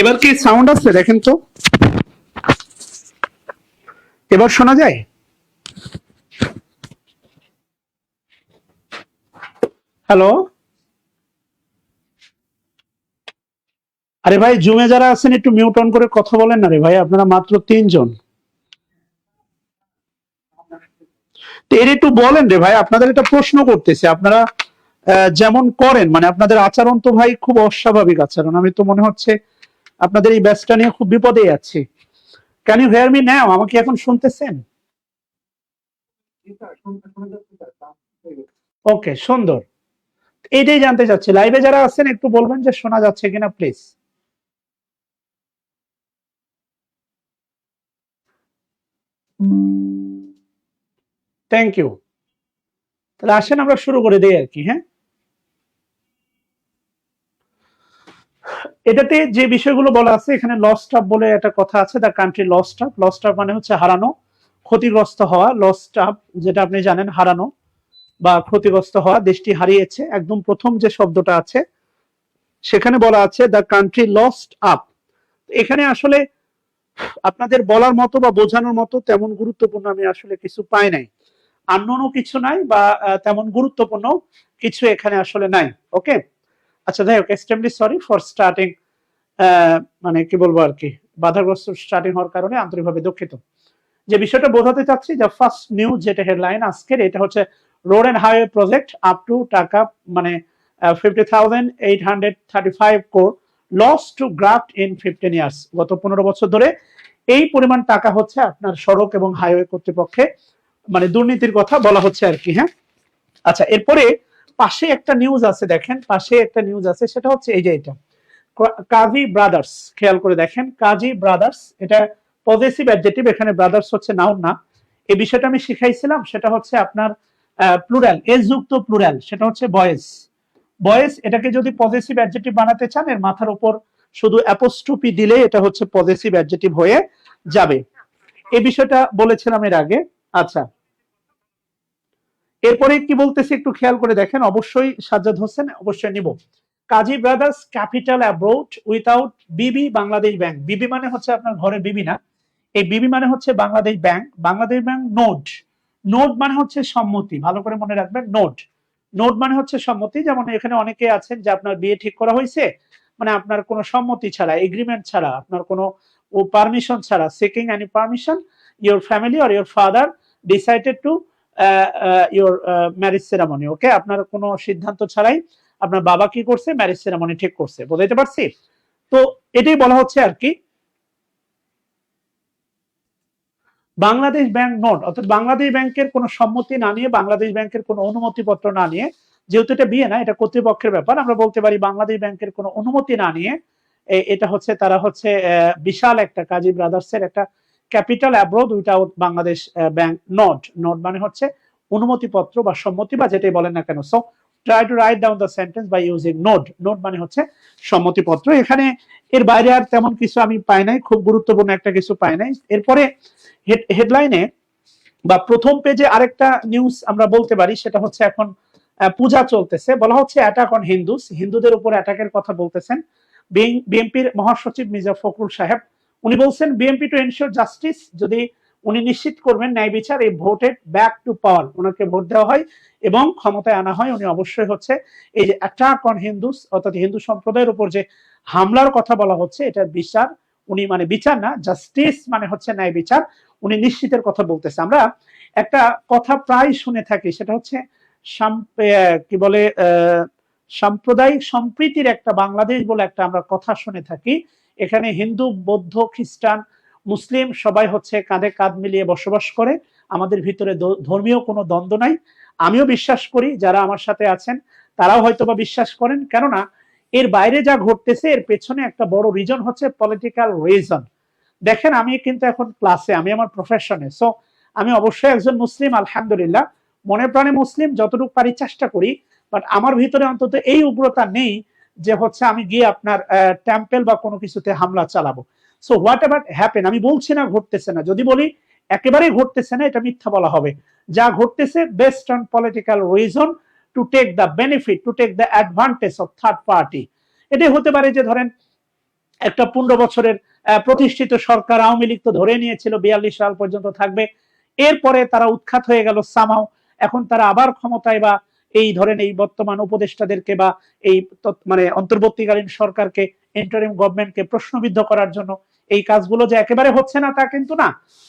এবার কি সাউন্ড আসছে দেখেন তো, এবার শোনা যায়? হ্যালো, আরে ভাই জুমে যারা আছেন একটু মিউট অন করে কথা বলেন না রে ভাই, আপনারা মাত্র 3 জন। তো এর একটু বলেন রে ভাই, আপনাদের এটা প্রশ্ন করতেছে, আপনারা যেমন করেন মানে আপনাদের আচরণ তো ভাই খুব অস্বাভাবিক আচরণ, আমি তো মনে হচ্ছে আপনাদের এই ব্যাচটা নিয়ে খুব বিপদে যাচ্ছি। Can you hear me now? আমাকে এখন শুনতেছেন? ওকে, সুন্দর। এইটাই জানতে চাচ্ছি, লাইভে যারা আছেন একটু বলবেন যে শোনা যাচ্ছে কিনা প্লিজ। Thank you. তাহলে আসেন আমরা শুরু করে দিই আর কি। হ্যাঁ, এটাতে যে বিষয়গুলো বলা আছে এখানে লস্ট আপ বলে একটা কথা আছে, the country lost up. Lost up মানে হচ্ছে হারানো, ক্ষতিগ্রস্ত হওয়া। লস্ট আপ যেটা আপনি জানেন, হারানো বা ক্ষতিগ্রস্ত হওয়া, দেশটি হারিয়েছে। একদম প্রথম যে শব্দটা আছে সেখানে বলা আছে দ্য কান্ট্রি লস্ট আপ। এখানে আসলে আপনাদের বলার মতো বা বোঝানোর মতো তেমন গুরুত্বপূর্ণ আমি আসলে কিছু পাই নাই। আননোনও কিছু নাই বা তেমন গুরুত্বপূর্ণ কিছু এখানে আসলে নাই। ওকে, আচ্ছা যাই হোক, এক্সট্রিমলি সরি ফর স্টার্টিং, মানে কি বলবো আর কি, বাধাগ্রস্ত স্টার্টিং হওয়ার কারণে আন্তরিকভাবে দুঃখিত। যে বিষয়টা বোঝাতে চাচ্ছি, যে ফার্স্ট নিউজ যেটা হেডলাইন আজকের, এটা হচ্ছে road and highway project up to টাকা মানে 50,835 crore loss to graft in 15 years. গত 15 বছর ধরে এই পরিমাণ টাকা হচ্ছে আপনার সড়ক এবং হাইওয়ে কর্তৃপক্ষে মানে দুর্নীতির কথা বলা হচ্ছে আর কি। হ্যাঁ, আচ্ছা, এরপরে পাশে একটা নিউজ আছে, দেখেন পাশে একটা নিউজ আছে, সেটা হচ্ছে এই যে এটা কাজী ব্রাদার্স। খেয়াল করে দেখেন, কাজী ব্রাদার্স, এটা পজেসিভ অ্যাডজেক্টিভ, এখানে ব্রাদার্স হচ্ছে নাউন না। এই বিষয়টা আমি শিখাইছিলাম, সেটা হচ্ছে আপনার প্লুরাল, এস যুক্ত প্লুরাল, সেটা হচ্ছে বয়েজ। বয়েজ এটাকে যদি পজেসিভ অ্যাডজেক্টিভ বানাতে চান, এর মাথার উপর শুধু অ্যাপোস্ট্রোফি দিলে এটা হচ্ছে পজেসিভ অ্যাডজেক্টিভ হয়ে যাবে। এই বিষয়টা বলেছিলাম এর আগে। আচ্ছা, এরপরে কি বলতেছি একটু খেয়াল করে দেখেন, অবশ্যই সাজ্জাদ হোসেন অবশ্যই নিব। কাজী ব্রাদার্স ক্যাপিটাল অ্যাব্রোড উইথাউট বিবি বাংলাদেশ ব্যাংক। বিবি মানে হচ্ছে আপনার ঘরের বিবি না, এই বিবি মানে হচ্ছে Bangladesh bank. Bangladesh bank note, note মানে হচ্ছে সম্মতি, ভালো করে মনে রাখবেন। নোট, নোট মানে হচ্ছে সম্মতি। যেমন এখানে অনেকে আছেন যে আপনার বিয়ে ঠিক করা হয়েছে, মানে আপনার কোনো সম্মতি ছাড়া, এগ্রিমেন্ট ছাড়া, আপনার কোনো পারমিশন ছাড়া, seeking any permission, your family or your father decided to your marriage ceremony. Okay, আপনার কোনো সিদ্ধান্ত ছাড়াই আপনার বাবা কি করছে, ম্যারেজ সেরামনি ঠিক করছে। বুঝাইতে পারছি? তো এটাই বলা হচ্ছে আর কি বাংলাদেশ ব্যাংক নোট, অর্থাৎ বাংলাদেশ ব্যাংকের কোনো সম্মতি না নিয়ে, বাংলাদেশ ব্যাংকের কোনো অনুমতিপত্র না নিয়ে, যেহেতু এটা বিয়ে না, এটা কর্তৃপক্ষের ব্যাপার, আমরা বলতে পারি বাংলাদেশ ব্যাংকের কোনো অনুমতি না নিয়ে এটা হচ্ছে তারা হচ্ছে বিশাল একটা কাজী ব্রাদার্সের একটা capital abroad without Bangladesh bank note. Note মানে হচ্ছে অনুমতিপত্র বা সম্মতি বা যেটাই বলেন না কেন। So try to write down the sentence by using note. Note মানে হচ্ছে সম্মতিপত্র। এখানে এর বাইরে আর তেমন কিছু আমি পাই নাই, খুব গুরুত্বপূর্ণ একটা কিছু পাই নাই। এরপরে হেডলাইনে বা প্রথম পেজে আরেকটা নিউজ আমরা বলতে পারি, সেটা হচ্ছে এখন পূজা চলতেছে, বলা হচ্ছে অ্যাটাক অন হিন্দুস, হিন্দুদের উপর অ্যাটাকের কথা বলতেছেন বিএনপির মহাসচিব মির্জা ফখরুল সাহেব। উনি বলছেন বিএনপি টু এনশিওর জাস্টিস, যদি উনি নিশ্চিত করবেন ন্যায় বিচার, এই ভোটেড ব্যাক টু পাওয়ার, ওনাকে ভোট দেওয়া হয় এবং ক্ষমতায় আনা হয়, উনি অবশ্যই হচ্ছে এই যে অ্যাটাক অন হিন্দুস অর্থাৎ হিন্দু সম্প্রদায়ের উপর যে হামলার কথা বলা হচ্ছে, এটার বিচার উনি, মানে বিচার না, জাস্টিস মানে হচ্ছে ন্যায় বিচার, উনি নিশ্চিতের কথা বলতেছে। আমরা একটা কথা প্রায় শুনে থাকি, সেটা হচ্ছে কি বলে সাম্প্রদায়িক সম্প্রীতির একটা বাংলাদেশ বলে একটা আমরা কথা শুনে থাকি। এখানে হিন্দু, বৌদ্ধ, খ্রিস্টান, মুসলিম সবাই হচ্ছে কাঁধে কাঁধ মিলিয়ে বসবাস করে, আমাদের ভিতরে ধর্মীয় কোনো দ্বন্দ্ব নাই। আমিও বিশ্বাস করি, যারা আমার সাথে আছেন তারাও হয়তোবা বিশ্বাস করেন, কেননা এর বাইরে যা ঘটতেছে এর পেছনে একটা বড় রিজন হচ্ছে পলিটিক্যাল রিজন। দেখেন, আমি কিন্তু এখন ক্লাসে, আমি আমার প্রফেশনে, সো আমি অবশ্যই একজন মুসলিম, আলহামদুলিল্লাহ, মনে প্রাণে মুসলিম, যতটুকু পারি চেষ্টা করি, বাট আমার ভিতরে অন্তত এই উগ্রতা নেই যে হচ্ছে আমি গিয়ে আপনার টেম্পল বা কোনো কিছুতে হামলা চালাবো। সো হোয়াট এভার হ্যাপেন, আমি বলছি না ঘটতেছে না, যদি বলি একেবারেই ঘটতেছে না এটা মিথ্যা বলা হবে। যা ঘটতেছে based on political reason, to take the benefit, to take the advantage of third party. এটাই হতে পারে যে ধরেন একটা 15 বছরের প্রতিষ্ঠিত সরকার, আওয়ামী লীগ তো ধরে নিয়েছিল 42 সাল পর্যন্ত থাকবে। এরপরে তারা উৎখাত হয়ে গেল সামাও। এখন তারা আবার ক্ষমতায় বা এই ধরেন এই বর্তমান উপদেষ্টাদেরকে বা এই মানে অন্তর্বর্তীকালীন সরকারকে, ইন্টারিম গভর্নমেন্টকে প্রশ্নবিদ্ধ করার জন্য এই কাজগুলো যে একেবারে হচ্ছে না তা কিন্তু না।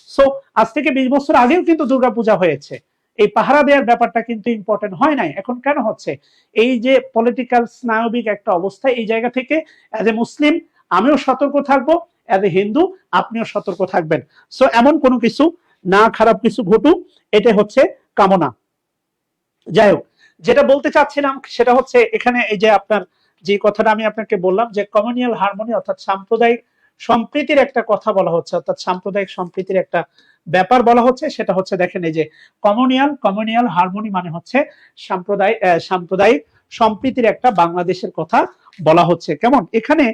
সো আজ থেকে 20 বছর আগেও কিন্তু দুর্গাপূজা হয়েছে, এই পাহারা দেওয়ার ব্যাপারটা কিন্তু ইম্পর্টেন্ট হয় নাই। এখন কেন হচ্ছে? এই যে পলিটিক্যাল স্নায়বিক একটা অবস্থা, এই জায়গা থেকে অ্যাজ এ মুসলিম আমিও সতর্ক থাকবো, অ্যাজ এ হিন্দু আপনিও সতর্ক থাকবেন। সো এমন কোনো কিছু না, খারাপ কিছু ঘটুক, এটা হচ্ছে কামনা। যাই হোক, যেটা বলতে চাচ্ছিলাম সেটা হচ্ছে এখানে এই যে আপনার যে কথাটা আমি আপনাকে বললাম যে কমিউনিয়াল হারমোনি অর্থাৎ সাম্প্রদায়িক সম্প্রীতির একটা কথা বলা হচ্ছে, অর্থাৎ সাম্প্রদায়িক সম্প্রীতির একটা ব্যাপার বলা হচ্ছে। সেটা হচ্ছে দেখেন এই যে কমিউনিয়াল হারমোনি মানে হচ্ছে সাম্প্রদায়িক সম্প্রীতির একটা বাংলাদেশের কথা বলা হচ্ছে। কেমন? এখানে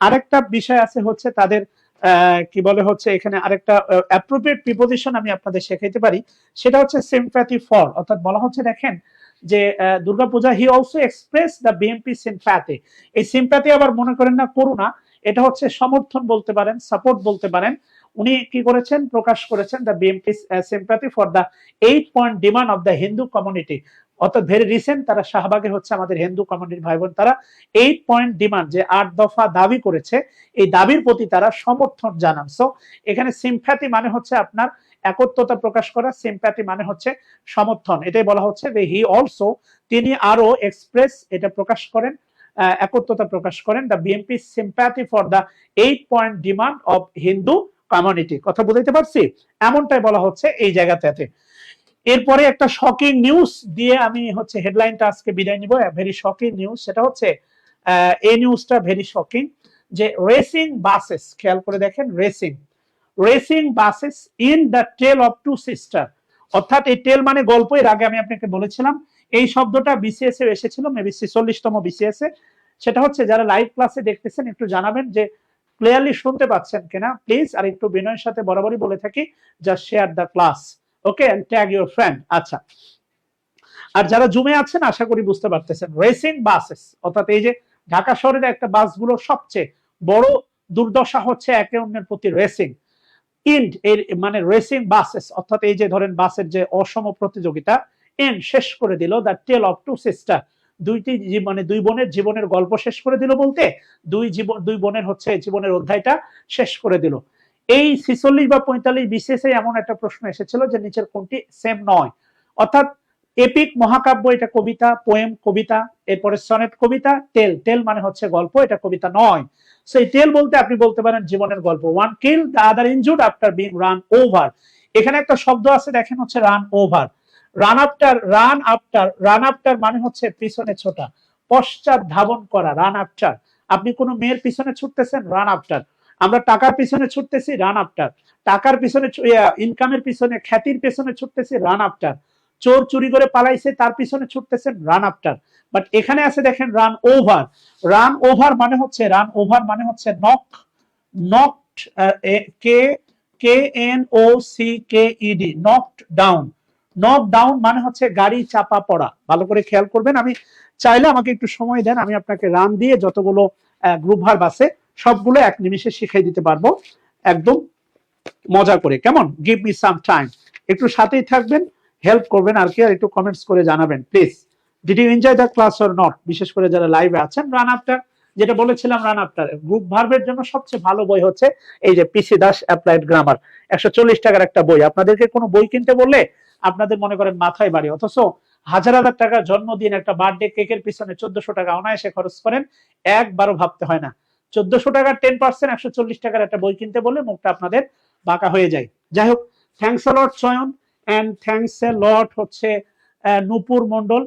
আরেকটা বিষয় আছে হচ্ছে তাদের কি বলে হচ্ছে এখানে আরেকটা অ্যাপ্রোপ্রিয়েট প্রিপোজিশন আমি আপনাদের শেখাইতে পারি, সেটা হচ্ছে সিম্প্যাথি ফর। অর্থাৎ বলা হচ্ছে দেখেন যে Durga Puja he also express the BNP sympathy. এই সিম্প্যাথি আবার মনে করেন না করুণা, এটা হচ্ছে সমর্থন বলতে পারেন, সাপোর্ট বলতে পারেন। উনি কি করেছেন? প্রকাশ করেছেন the BNP sympathy for the 8 point demand of the Hindu community. অর্থাৎ ভেরি রিসেন্ট তারা শাহবাগে হচ্ছে আমাদের হিন্দু কমিউনিটির ভাই বোন, তারা 8 পয়েন্ট ডিমান্ড যে 8 দফা দাবি করেছে, এই দাবির প্রতি তারা সমর্থন জানান। সো এখানে সিম্প্যাথি মানে হচ্ছে আপনার একত্রতা প্রকাশ করা, সিম্প্যাথি মানে হচ্ছে সমর্থন। এটাই বলা হচ্ছে যে হি অলসো, তিনি আরো এক্সপ্রেস, এটা প্রকাশ করেন, একত্রতা প্রকাশ করেন the BNP sympathy for the 8 point demand of Hindu community. কথা বুঝাইতে পারছি? এমনটাই বলা হচ্ছে এই জায়গাতে। এরপরে একটা শকিং নিউজ দিয়ে আমি হচ্ছে হেডলাইনটা আজকে বিদায় নিব। ভেরি শকিং নিউজ, সেটা হচ্ছে এই নিউজটা ভেরি শকিং যে রেসিং বাসেস, খেয়াল করে দেখেন, racing buses in the tale of two sister. অর্থাৎ এই টেল মানে গল্প, এর আগে আমি আপনাকে বলেছিলাম এই শব্দটা বিসিএস এ এসেছিল, মেবি 46তম বিসিএস এ। সেটা হচ্ছে যারা লাইভ ক্লাসে দেখতেছেন একটু জানাবেন যে ক্লিয়ারলি শুনতে পাচ্ছেন কিনা প্লিজ। আর একটু বিনয়ের সাথে বরাবরই বলে থাকি just share the class, okay, and tag your friend. আচ্ছা, আর যারা জুমে আছেন আশা করি বুঝতে পারতেছেন। রেসিং বাসেস অর্থাৎ এই যে ঢাকা শহরের একটা বাসগুলোর সবচেয়ে বড় দুর্দশা হচ্ছে একে অন্যের প্রতি রেসিং। ইন্ড এর মানে রেসিং বাসেস অর্থাৎ এই যে ধরেন বাসের যে অসম প্রতিযোগিতা, এন্ড শেষ করে দিল the tale of two sister. মানে দুই বোনের জীবনের গল্প শেষ করে দিল বলতে দুই বোনের হচ্ছে জীবনের অধ্যায়টা শেষ করে দিল। এই 46 বা 45 বিসিএস এমন একটা প্রশ্ন এসেছিল যে নিচের কোনটি সেম নয়। অর্থাৎ এপিক মহাকাব্য, এটা কবিতা, পোয়েম কবিতা, এরপরে সনেট কবিতা, টেল মানে হচ্ছে গল্প, এটা কবিতা নয়। সেই টেল বলতে আপনি বলতে পারেন জীবনের গল্প। One kill the other injured after being run over. এখানে একটা শব্দ আছে দেখেন হচ্ছে রান ওভার। রান আফটার মানে হচ্ছে পিছনে ছোটা, পশ্চাৎ ধাবন করা। রান আফটার, আপনি কোনো মেয়ের পিছনে ছুটতেছেন, রান আফটার। আমরা টাকার পিছনে ছুটতেছি, রান আফটার। টাকার পিছনে, ইনকামের পিছনে, খ্যাতির পিছনে ছুটতেছি, রান আফটার। চোর চুরি করে পালাইছে তার পিছনে ছুটতেছেন, রান আফটার। বাট এখানে আছে দেখেন রান ওভার। রান ওভার মানে হচ্ছে knocked, K N O C K E D, knocked down. Knock down মানে হচ্ছে গাড়ি চাপা পড়া। ভালো করে খেয়াল করবেন, আমি চাইলে আমাকে একটু সময় দেন, আমি আপনাকে রান দিয়ে যতগুলো গ্রুপ ভার্ব আছে সবগুলো এক নিমিষে শিখিয়ে দিতে পারবো একদম মজা করে। কেমন? গিভ মি সাম টাইম, একটু সাথেই থাকবেন, হেল্প করবেন আর কি, আর একটু কমেন্টস করে জানাবেন please. Did you enjoy the class or not? বিশেষ করে যারা লাইভে আছেন। রান আফটার, যেটা বলেছিলাম, রান আফটার গ্রুপ ভার্বের জন্য সবচেয়ে ভালো বই হচ্ছে এই যে পিসি দাস অ্যাপ্লাইড গ্রামার, 140 টাকার একটা বই। আপনাদেরকে কোনো বই কিনতে বললে আপনাদের মনে করেন মাথায় বাড়ি, অথচ হাজার হাজার টাকার জন্মদিন, একটা বার্থডে কেকের পিছনে 1400 টাকা অনায়াসে খরচ করেন, একবারও ভাবতে হয় না। 1400 টাকার 10%, 140 টাকার একটা বই কিনতে বললে মুখটা আপনাদের বাঁকা হয়ে যায়। যাই হোক, থ্যাংকস আ লট চয়ন, এন্ড থ্যাংকস এ লট হচ্ছে Nupur Mondal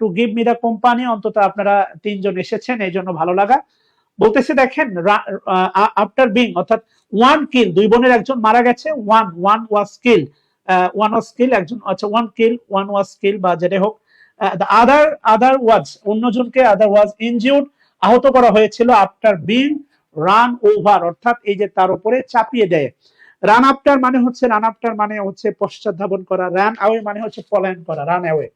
to give me the company. অন্তত আপনারা 3 জন এসেছেন, এই জন্য ভালো লাগা। বলতেছে দেখেন আফটার বিং অর্থাৎ ওয়ান কিল, দুই বোনের একজন মারা গেছে, ওয়ান ওয়াজ কিল, একজন, আচ্ছা, ওয়ান ওয়াজ কিল বা যেটা হোক, আদার ওয়াজ, অন্যজনকে, আদার ওয়াজ ইনজিউর্ড, আহত করা হয়েছিল, আফটার বিং রান ওভার অর্থাৎ এই যে তার উপরে চাপিয়ে দেয়। রান আফটার মানে হচ্ছে পশ্চাৎ ধাবন করা। রান অ্যাওয়ে মানে হচ্ছে পলায়ন করা, রান অ্যাওয়ে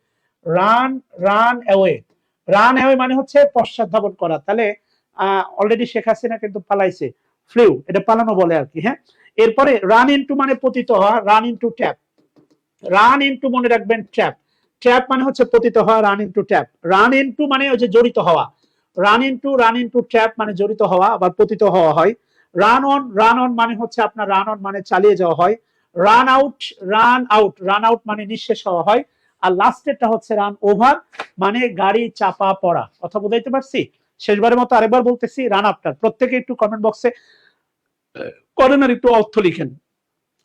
মানে হচ্ছে পশ্চাৎ ধাবন করা। তাহলে অলরেডি শেখ হাসিনা কিন্তু পালাইছে, ফ্লিউ, এটা পালানো বলে আর কি। হ্যাঁ, এরপরে রান ইনটু মানে পতিত হওয়া, run into tap, run into মনে রাখবেন ট্র্যাপ, ট্র্যাপ মানে হচ্ছে পতিত হওয়া, run into trap, run into মানে ওই যে জড়িত হওয়া, রান ইনটু ট্র্যাপ মানে জড়িত হওয়া, আবার পতিত হওয়া হয়। রান অন মানে হচ্ছে আপনার রান অন মানে চালিয়ে যাওয়া হয়। রান আউট মানে নিঃশেষ হওয়া হয়। আর লাস্টেরটা হচ্ছে রান ওভার মানে গাড়ি চাপা পড়া। কথা বুঝাইতে পারছি? শেষবারের মতো আরেকবার বলতেছি, রান আফটার, প্রত্যেকে একটু কমেন্ট বক্সে করেন আর একটু অর্থ লিখেন।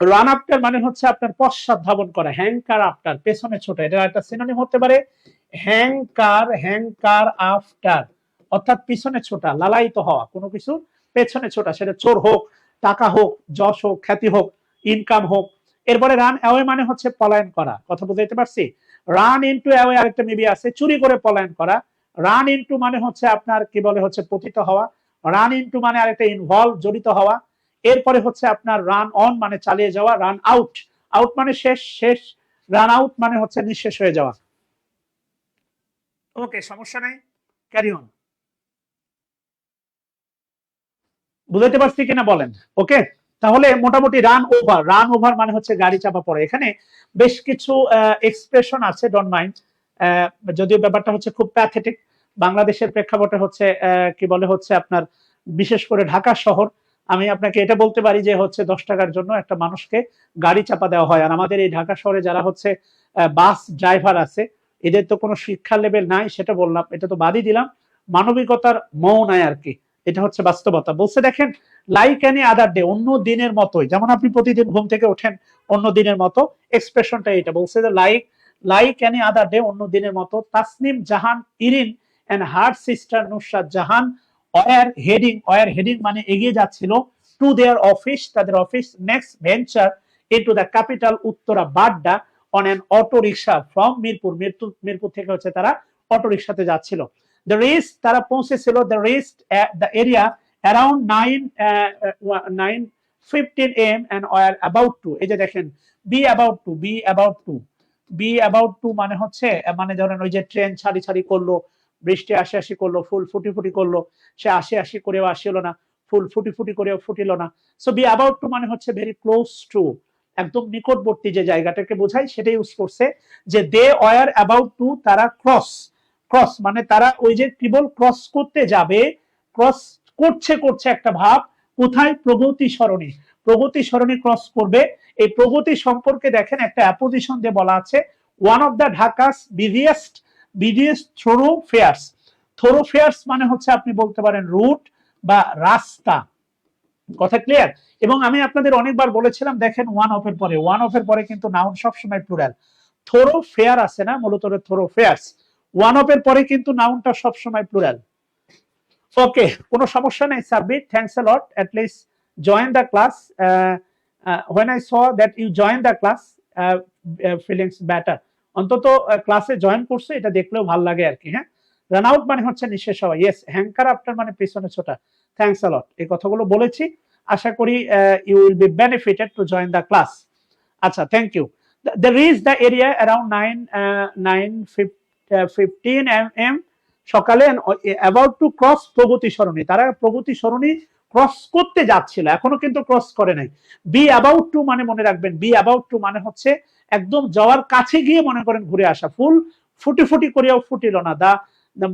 রান আফটার মানে হচ্ছে আপনার পশ্চাৎ ধাবন করা, হ্যাংকার আফটার পেছনে ছোটা, এটা একটা সিনোনিম হতে পারে। হ্যাংকার আফটার অর্থাৎ পিছনে ছোটা, লালায়িত হওয়া, কোনো কিছু পেছনে ছোটা, সেটা চোর হোক, টাকা হোক, যশ হোক, খ্যাতি হোক, ইনকাম হোক। এরপরে রান অ্যাওয়ে মানে হচ্ছে পলায়ন করা। কথা বুঝাইতে পারছি? রান ইনটু অ্যাওয়ে আরেকটা মেবি আছে, চুরি করে পলায়ন করা। রান ইনটু মানে হচ্ছে আপনার কি বলে হচ্ছে পতিত হওয়া। রান ইনটু মানে আরেকটা ইনভলভ, জড়িত হওয়া। এরপরে হচ্ছে আপনার রান অন মানে চালিয়ে যাওয়া, রান আউট, আউট মানে শেষ, রান আউট মানে হচ্ছে নিঃশেষ হয়ে যাওয়া। ওকে, সমস্যা নাই, ক্যারি অন। বুঝতে পারছি কিনা বলেন? ওকে, তাহলে মোটামুটি রান ওভার মানে হচ্ছে গাড়ি চাপা পড়ে। এখানে বেশ কিছু এক্সপ্রেশন আছে, ডোন্ট মাইন্ড, যদিও ব্যাপারটা হচ্ছে খুব প্যাথেটিক। বাংলাদেশের প্রেক্ষাপটে হচ্ছে কি বলে হচ্ছে আপনার বিশেষ করে ঢাকা শহর, আমি আপনাকে এটা বলতে পারি যে হচ্ছে 10 টাকার জন্য একটা মানুষকে গাড়ি চাপা দেওয়া হয়। আর আমাদের এই ঢাকা শহরে যারা হচ্ছে বাস ড্রাইভার আছে, এদের তো কোনো শিক্ষা লেভেল নাই, সেটা বললাম, এটা তো বাদই দিলাম, মানবিকতার মৌ নাই আর কি। এটা হচ্ছে বাস্তবতা। বলছে দেখেন, লাইক এনি আদার ডে, অন্য দিনের মতোই, যেমন আপনি প্রতিদিন ঘুম থেকে ওঠেন অন্য দিনের মতো, এক্সপ্রেশনটা এটা বলছে যে লাইক এনি আদার ডে, অন্য দিনের মতো। Tasnim Jahan Irin and her sister Nusrat Jahan were heading মানে এগিয়ে যাচ্ছিল, টু দেয়ার অফিস, তাদের অফিস, next venture into the capital Uttara Badda on an auto rickshaw from Mirpur থেকে হচ্ছে তারা অটো রিক্সাতে যাচ্ছিল। দ্য রিস্ট, তারা পৌঁছেছিল, the reached the area around 9:15 AM and were about to, এই যে দেখেন, বি অ্যাবাউট টু মানে হচ্ছে মানে ধরেন ওই যে ট্রেন ছাড়ি করলো, বৃষ্টি আসি করলো, ফুল ফুটি করলো, সে আসি করেও আসিল না, ফুল ফুটি করেও ফুটিল না। সো বি অ্যাবাউট টু মানে হচ্ছে ভেরি ক্লোজ টু, একদম নিকটবর্তী যে জায়গাটাকে বোঝায় সেটাই ইউজ করছে। যে দে ওয়ার অ্যাবাউট টু, তারা ক্রস মানে তারা ওই যে কেবল ক্রস করতে যাবে, ক্রস করছে একটা ভাব, কোথায়? প্রগতি সরণি ক্রস করবে। এই প্রগতি সম্পর্কে দেখেন একটা অ্যাপোজিশন দিয়ে বলা আছে, one of the Dhaka's busiest thoroughfares মানে হচ্ছে আপনি বলতে পারেন রুট বা রাস্তা। কথা ক্লিয়ার? এবং আমি আপনাদের অনেকবার বলেছিলাম, দেখেন ওয়ান অফ এর পরে কিন্তু নাউন সবসময় প্লুরাল। থোরোফেয়ার আছে না, মূলত থোরোফেয়ার্স, ওয়ান অফ এর পরে কিন্তু নাউনটা সবসময় প্লুরাল। ওকে, কোনো সমস্যা নেই Sabbir, thanks a lot, at least join the class. when I saw that you join the class, feelings better, অন্তত ক্লাসে জয়েন করছে এটা দেখলেও ভালো লাগে আর কি। হ্যাঁ, রান আউট মানে হচ্ছে নিঃশেষ হওয়া, ইয়েস, হ্যাঙ্কার আফটার মানে পিছনে ছোটা। থ্যাঙ্কস আ লট, এই কথাগুলো বলেছি, আশা করি you will be benefited to join the class. আচ্ছা, thank you. The reach the area around 9:15 AM সকালে, about to cross Pragati Sarani, তারা প্রগতি সরণি ক্রস করতে যাচ্ছিল, এখনো কিন্তু ক্রস করে নাই। বি অ্যাবাউট টু মানে মনে রাখবেন, বি অ্যাবাউট টু মানে হচ্ছে একদম যাওয়ার কাছে গিয়ে মনে করেন ঘুরে আসা, ফুল ফুটি করিয়াও ফুটিল না, দা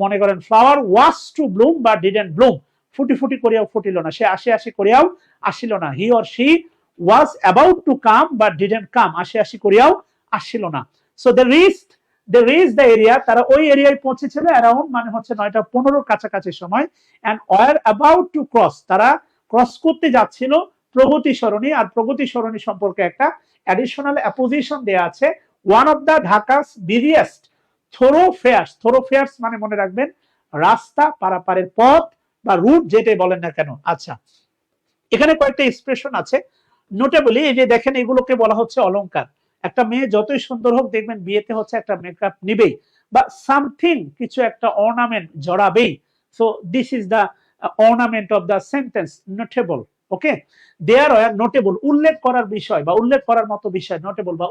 মনে করেন ফ্লাওয়ার ওয়াজ টু ব্লুম বা ডিডেন্ট ব্লুম, ফুটি করিয়াও ফুটিল না, সে আসি করিয়াও আসিল না। He or she was about to come বা ডিডেন্ট কাম, আসি করিয়াও আসিল না। So the reach the area, তারা ওই এরিয়ায় পৌঁছেছিল, অ্যারাউন্ড মানে হচ্ছে 9:15 কাছাকাছি সময়, and were about to cross, তারা ক্রস করতে যাচ্ছিল প্রগতি সরণি। আর প্রগতি সরণি সম্পর্কে একটা অ্যাডিশনাল অ্যাপোজিশন দেয়া আছে, one of the Dhaka's busiest thoroughfares মানে মনে রাখবেন রাস্তা, পারাপারের পথ বা রুট, যেটাই বলেন না কেন। আচ্ছা, এখানে কয়েকটা এক্সপ্রেশন আছে নোটেবলি, এই যে দেখেন এগুলোকে বলা হচ্ছে অলংকার। একটা মেয়ে যতই সুন্দর হোক, দেখবেন বিয়েতে হচ্ছে একটা মেকআপ নিবেই বা সামথিং, কিছু একটা অর্নামেন্ট জড়াবেই। So this is the ornament of the sentence, notable. Okay, there were notable, উল্লেখ করার বিষয় বা উল্লেখ করার মতো বিষয়, নোটেবল বা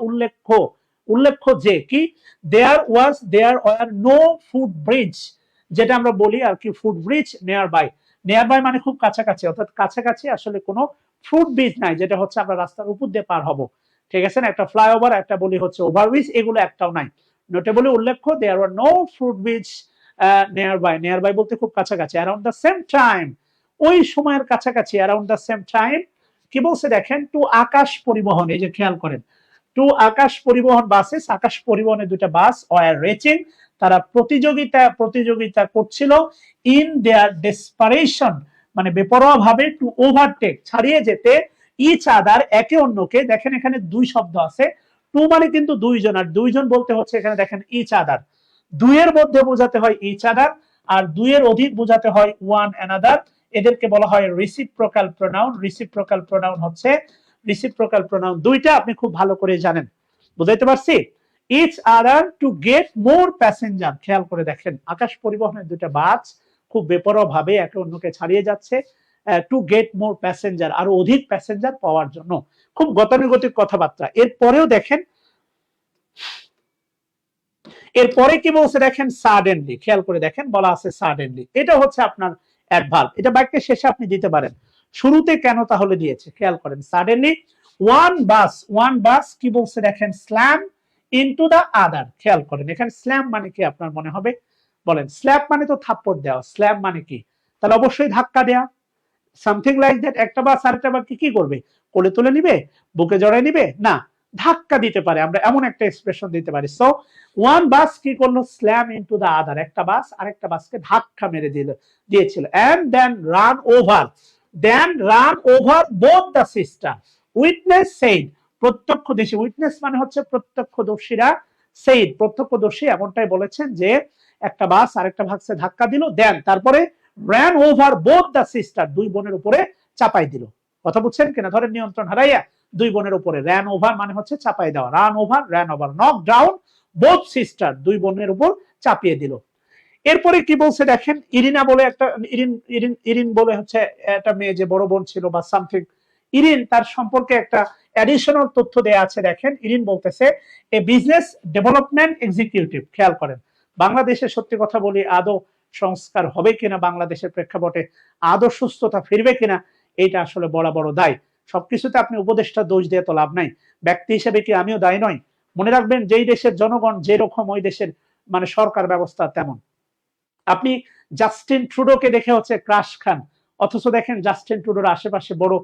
উল্লেখ্য যে কি, there were no foot bridge, যেটা আমরা বলি আর কি foot bridge nearby, nearby মানে খুব কাছাকাছি, অর্থাৎ কাছাকাছি আসলে কোনো ফ্রুট ব্রিজ নাই, যেটা হচ্ছে আমরা রাস্তার উপর দিয়ে পার হব, ঠিক আছে না? একটা ফ্লাইওভার, একটা বলি হচ্ছে ওভারব্রিজ, এগুলো একটাও নাই। নোটেবলি উল্লেখ্য, there are no foot bridge nearby. Nearby বলতে খুব কাছাকাছি। অ্যারাউন্ড দ্য সেম টাইম, ওই সময়ের কাছাকাছি, অ্যারাউন্ড দ্য সেম টাইম কি বলছে দেখেন, টু আকাশ পরিবহন, এই যে খেয়াল করেন, টু আকাশ পরিবহন বাসেস, আকাশ পরিবহনের দুইটা বাস ওয়ার রেচিং, তারা প্রতিযোগিতা করছিল, ইন দেয়ার ডেসপারেশন মানে বেপরোয়া ভাবে, টু ওভারটেক ছাড়িয়ে যেতে, ইচ আদার একে অন্যকে। দেখেন এখানে দুই শব্দ আছে, টু মানে কিন্তু দুইজন, আর দুইজন বলতে হচ্ছে এখানে দেখেন ইচ আদার, দুইয়ের মধ্যে বোঝাতে হয় ইচ আদার, আর দুইয়ের অধিক বোঝাতে হয় ওয়ান অ্যানাদার। এদেরকে বলা হয় রিসিপ্রোকাল প্রোনাউন। রিসিপ্রোকাল প্রোনাউন হচ্ছে, রিসিপ্রোকাল প্রোনাউন দুইটা আপনি খুব ভালো করে জানেন, বুঝাইতে পারছি? Each other to get more passenger, খেয়াল করে দেখেন আকাশ পরিবহনের দুইটা বাস খুব বেপরোয়া ভাবে একে অন্যকে ছাড়িয়ে যাচ্ছে, টু গেট মোর প্যাসেঞ্জার, আরো অধিক প্যাসেঞ্জার পাওয়ার জন্য। খুব গতানুগতিক কথাবার্তা। এরপরেও দেখেন, এরপরে কি বলছে দেখেন, সাডেনলি, খেয়াল করে দেখেন বলা আছে সাডেনলি, এটা হচ্ছে আপনার অ্যাডভার্ব, এটা বাক্যের শেষে আপনি দিতে পারেন, শুরুতে কেন তাহলে দিয়েছে খেয়াল করেন। সাডেনলি ওয়ান বাস কি বলছে দেখেন, স্ল্যাম ইনটু দা আদার। খেয়াল করেন এখানে স্ল্যাম মানে কি আপনার মনে হবে, বলেন? স্ল্যাপ মানে তো থাপ্পড় দেওয়া, স্ল্যাম মানে কি? তাহলে অবশ্যই ধাক্কা দেওয়া, সামথিং লাইক দ্যাট। একটা বাস আরেকটা বাসকে কি করবে, কোলে তুলে নিবে, বুকে জড়ায় নিবে না, ধাক্কা দিতে পারে, আমরা এমন একটা এক্সপ্রেশন দিতে পারি। সো ওয়ান বাস কি করলো, স্ল্যাম ইনটু দা আদার, একটা বাস আরেকটা বাসকে ধাক্কা মেরে দিয়েছিল। And then run over both the sister, witness said, প্রত্যক্ষদর্শী, উইটনেস মানে হচ্ছে প্রত্যক্ষদর্শীরা, সেইড প্রত্যক্ষদর্শী এমনটাই বলেছেন যে একটা বাস আরেকটা বাসকে ধাক্কা দিল, দেন তারপরে ran over both the sister, দুই বোনের উপরে চাপাই দিল। কথা বুঝছেন কিনা? ধরেন নিয়ন্ত্রণ হারাইয়া দুই বোনের উপরে, ran over মানে হচ্ছে চাপাই দেওয়া, ran over knock down both sister, দুই বোনের উপর চাপিয়ে দিল। এরপরে কি বলছে দেখেন, ইরিনা বলে একটা, ইরিন বলে হচ্ছে একটা মেয়ে যে বড় বোন ছিল বা সামথিং, ইরিন তার সম্পর্কে একটা অ্যাডিশনাল তথ্য দেয়া আছে। দেখেন ইরিন বলতেছে, এ বিজনেস ডেভেলপমেন্ট এক্সিকিউটিভ। খেয়াল করেন, বাংলাদেশে সত্যি কথা বলি, আদৌ সংস্কার হবে কিনা বাংলাদেশের প্রেক্ষাপটে, আদৌ সুস্থতা ফিরবে কিনা, এটা আসলে বড় দায়। সবকিছুতে আপনি উপদেষ্টা দোষ দিয়ে তো লাভ নাই, ব্যক্তি হিসেবে কি আমিও দায়ী নই? মনে রাখবেন, যেই দেশের জনগণ যেরকম ওই দেশের মানে সরকার ব্যবস্থা তেমন। আপনি জাস্টিন ট্রুডোকে দেখে হচ্ছে ক্রাশ খান, অথচ দেখেন জাস্টিন ট্রুডোর আশেপাশে বড়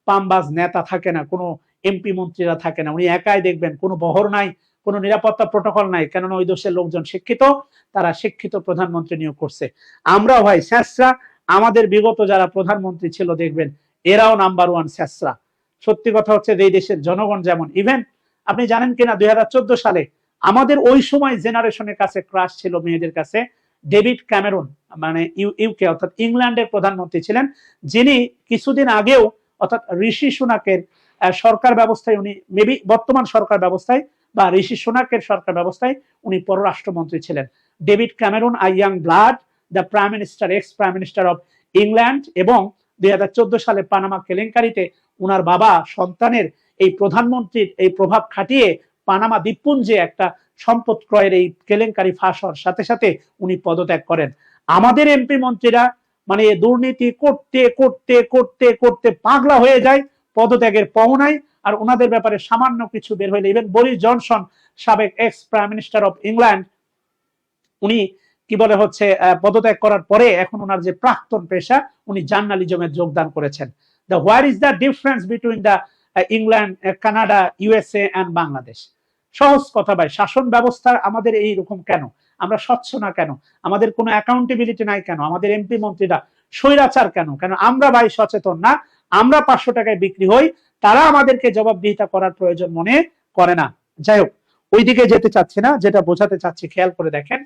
পামবাজ নেতা থাকে না, কোনো এমপি মন্ত্রীরা থাকে না, উনি একাই দেখবেন, কোনো বহর নাই, কোনো নিরাপত্তা প্রোটোকল নাই, কেননা ওই দেশের লোকজন শিক্ষিত, তারা শিক্ষিত প্রধানমন্ত্রী নিয়োগ করছে। আমরা ভাই স্যাসরা, আমাদের বিগত যারা প্রধানমন্ত্রী ছিল দেখবেন এরাও নাম্বার ওয়ান স্যাসরা। সত্যি কথা হচ্ছে যে এই দেশের জনগণ যেমন, ইভেন আপনি জানেন কিনা 2014 সালে আমাদের ওই সময় জেনারেশনের কাছে ক্রাশ ছিল মেয়েদের কাছে ডেভিড ক্যামেরন, মানে ইউকে অর্থাৎ ইংল্যান্ডের প্রধানমন্ত্রী ছিলেন, যিনি কিছুদিন আগেও অর্থাৎ ঋষি সুনাকের সরকার ব্যবস্থায়, উনি মেবি বর্তমান সরকার ব্যবস্থায় বা ঋষি সুনাকের সরকার ব্যবস্থায় উনি পররাষ্ট্রমন্ত্রী ছিলেন। David Cameron, a young blood, the prime minister, x prime minister of England, এবং 2014 সালে পানামা কেলেঙ্কারিতে উনার বাবা সন্তানের এই প্রধানমন্ত্রীর এই প্রভাব খাটিয়ে পানামা দ্বীপপুঞ্জে একটা সম্পদ ক্রয়ের এই কেলেঙ্কারি ফাঁস হওয়ার সাথে সাথে উনি পদত্যাগ করেন। আমাদের এমপি মন্ত্রীরা মানে দুর্নীতি করতে করতে করতে করতে পাগলা হয়ে যায়, পদত্যাগের পাওনায়, আর ওনাদের ব্যাপারে সামান্য কিছু বের হইলে, ইভেন বরিস জনসন, সাবেক x prime minister of England, উনি কি বলে হচ্ছে পদত্যাগ করার পরে এখন ওনার যে প্রাক্তন পেশা, উনি জার্নালিজমে যোগদান করেছেন। The where is the difference between the England, Canada, USA and Bangladesh? সহজ কথা ভাই, শাসন ব্যবস্থা আমাদের এইরকম কেন? আমরা স্বচ্ছ না কেন? আমাদের কোনো অ্যাকাউন্টেবিলিটি নাই কেন? আমাদের এমপি মন্ত্রীরা স্বৈরাচার কেন? কেন আমরা ভাই সচেতন না, আমরা 500 টাকায় বিক্রি হই, তারা আমাদেরকে জবাবদিহিতা করার প্রয়োজন মনে করে না। যাই হোক, ওইদিকে যেতে চাচ্ছি না, যেটা বোঝাতে চাচ্ছি খেয়াল করে দেখেন।